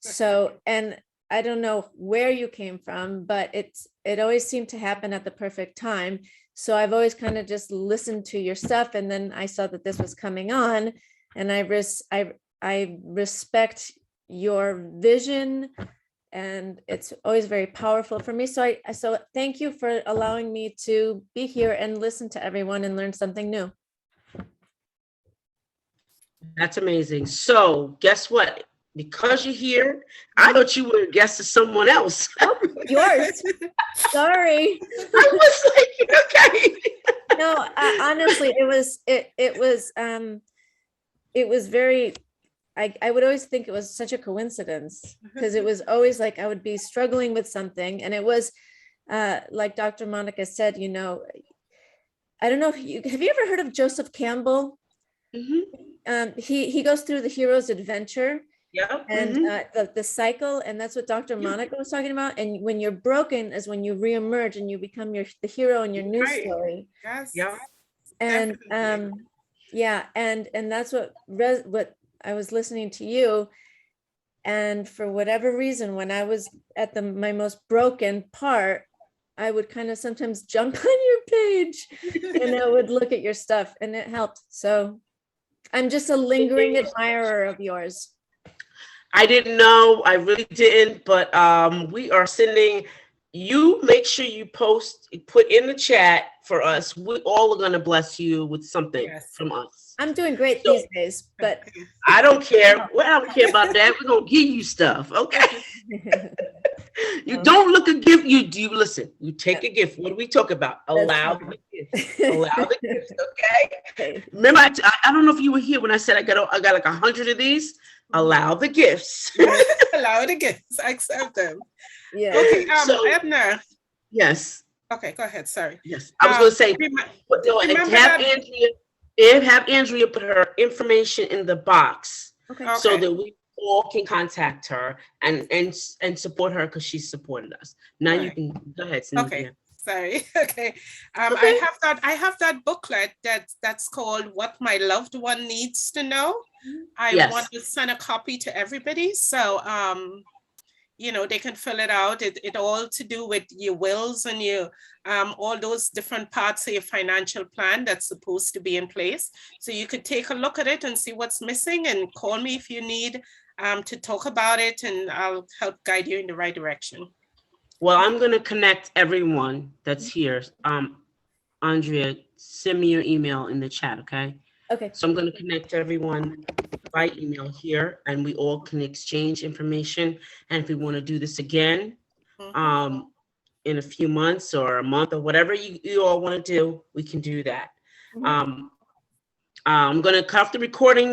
[SPEAKER 5] So, and I don't know where you came from, but it always seemed to happen at the perfect time. So I've always kind of just listened to your stuff, and then I saw that this was coming on, and I respect your vision, and it's always very powerful for me. So so thank you for allowing me to be here and listen to everyone and learn something new.
[SPEAKER 1] That's amazing. So guess what? Because you're here, I thought you were a guest of someone else.
[SPEAKER 5] Yours. Sorry.
[SPEAKER 1] I was like, okay.
[SPEAKER 5] No, honestly, it was very, I would always think it was such a coincidence, because it was always like I would be struggling with something, and it was like Dr. Monica said, you know, I don't know if have you ever heard of Joseph Campbell?
[SPEAKER 1] Mm-hmm.
[SPEAKER 5] He goes through the hero's adventure.
[SPEAKER 1] Yeah.
[SPEAKER 5] And the cycle, and that's what Dr. Monica was talking about. And when you're broken is when you reemerge and you become the hero in your new
[SPEAKER 3] Right.
[SPEAKER 5] story.
[SPEAKER 3] Yes.
[SPEAKER 1] Yeah.
[SPEAKER 5] And
[SPEAKER 3] Definitely.
[SPEAKER 5] yeah, and that's what I was listening to you, and for whatever reason, when I was at my most broken part, I would kind of sometimes jump on your page and I would look at your stuff, and it helped. So I'm just a lingering admirer of yours.
[SPEAKER 1] I didn't know, I really didn't, but we are sending you, make sure you put in the chat for us. We all are going to bless you with something
[SPEAKER 3] Yes.
[SPEAKER 1] from us.
[SPEAKER 5] I'm doing great
[SPEAKER 1] So-
[SPEAKER 5] these days, but
[SPEAKER 1] I don't care. Well, I don't care about that. We're going to give you stuff. Okay. You don't look a gift. You do listen. You take a gift. What do we talk about? Allow the gift. Allow the gift. Okay.
[SPEAKER 5] Okay.
[SPEAKER 1] Remember, I don't know if you were here when I said I got like 100 of these. Allow the gifts.
[SPEAKER 3] Allow the gifts. I accept them.
[SPEAKER 5] Yeah.
[SPEAKER 3] Okay,
[SPEAKER 1] So-
[SPEAKER 3] Edna.
[SPEAKER 1] Yes.
[SPEAKER 3] Okay, go ahead. Sorry.
[SPEAKER 1] Yes. I was going to say,
[SPEAKER 3] Remember
[SPEAKER 1] have Andrea put her information in the box
[SPEAKER 5] Okay.
[SPEAKER 1] so
[SPEAKER 3] Okay.
[SPEAKER 1] that we all can contact her and support her because she's supported us. Now you
[SPEAKER 3] Right.
[SPEAKER 1] can go ahead, Cynthia.
[SPEAKER 3] Okay. Sorry. Okay.
[SPEAKER 1] Okay.
[SPEAKER 3] I have that booklet that's called What My Loved One Needs to Know. I
[SPEAKER 1] Yes.
[SPEAKER 3] want to send a copy to everybody. So you know, they can fill it out. It all to do with your wills and your all those different parts of your financial plan that's supposed to be in place. So you could take a look at it and see what's missing, and call me if you need to talk about it, and I'll help guide you in the right direction.
[SPEAKER 1] Well, I'm going to connect everyone that's here. Andrea, send me your email in the chat, okay?
[SPEAKER 5] Okay.
[SPEAKER 1] So I'm going to connect everyone by email here, and we all can exchange information. And if we want to do this again,
[SPEAKER 3] Mhm.
[SPEAKER 1] in a few months or a month or whatever you all want to do, we can do that.
[SPEAKER 5] Mhm.
[SPEAKER 1] I'm going to cut off the recording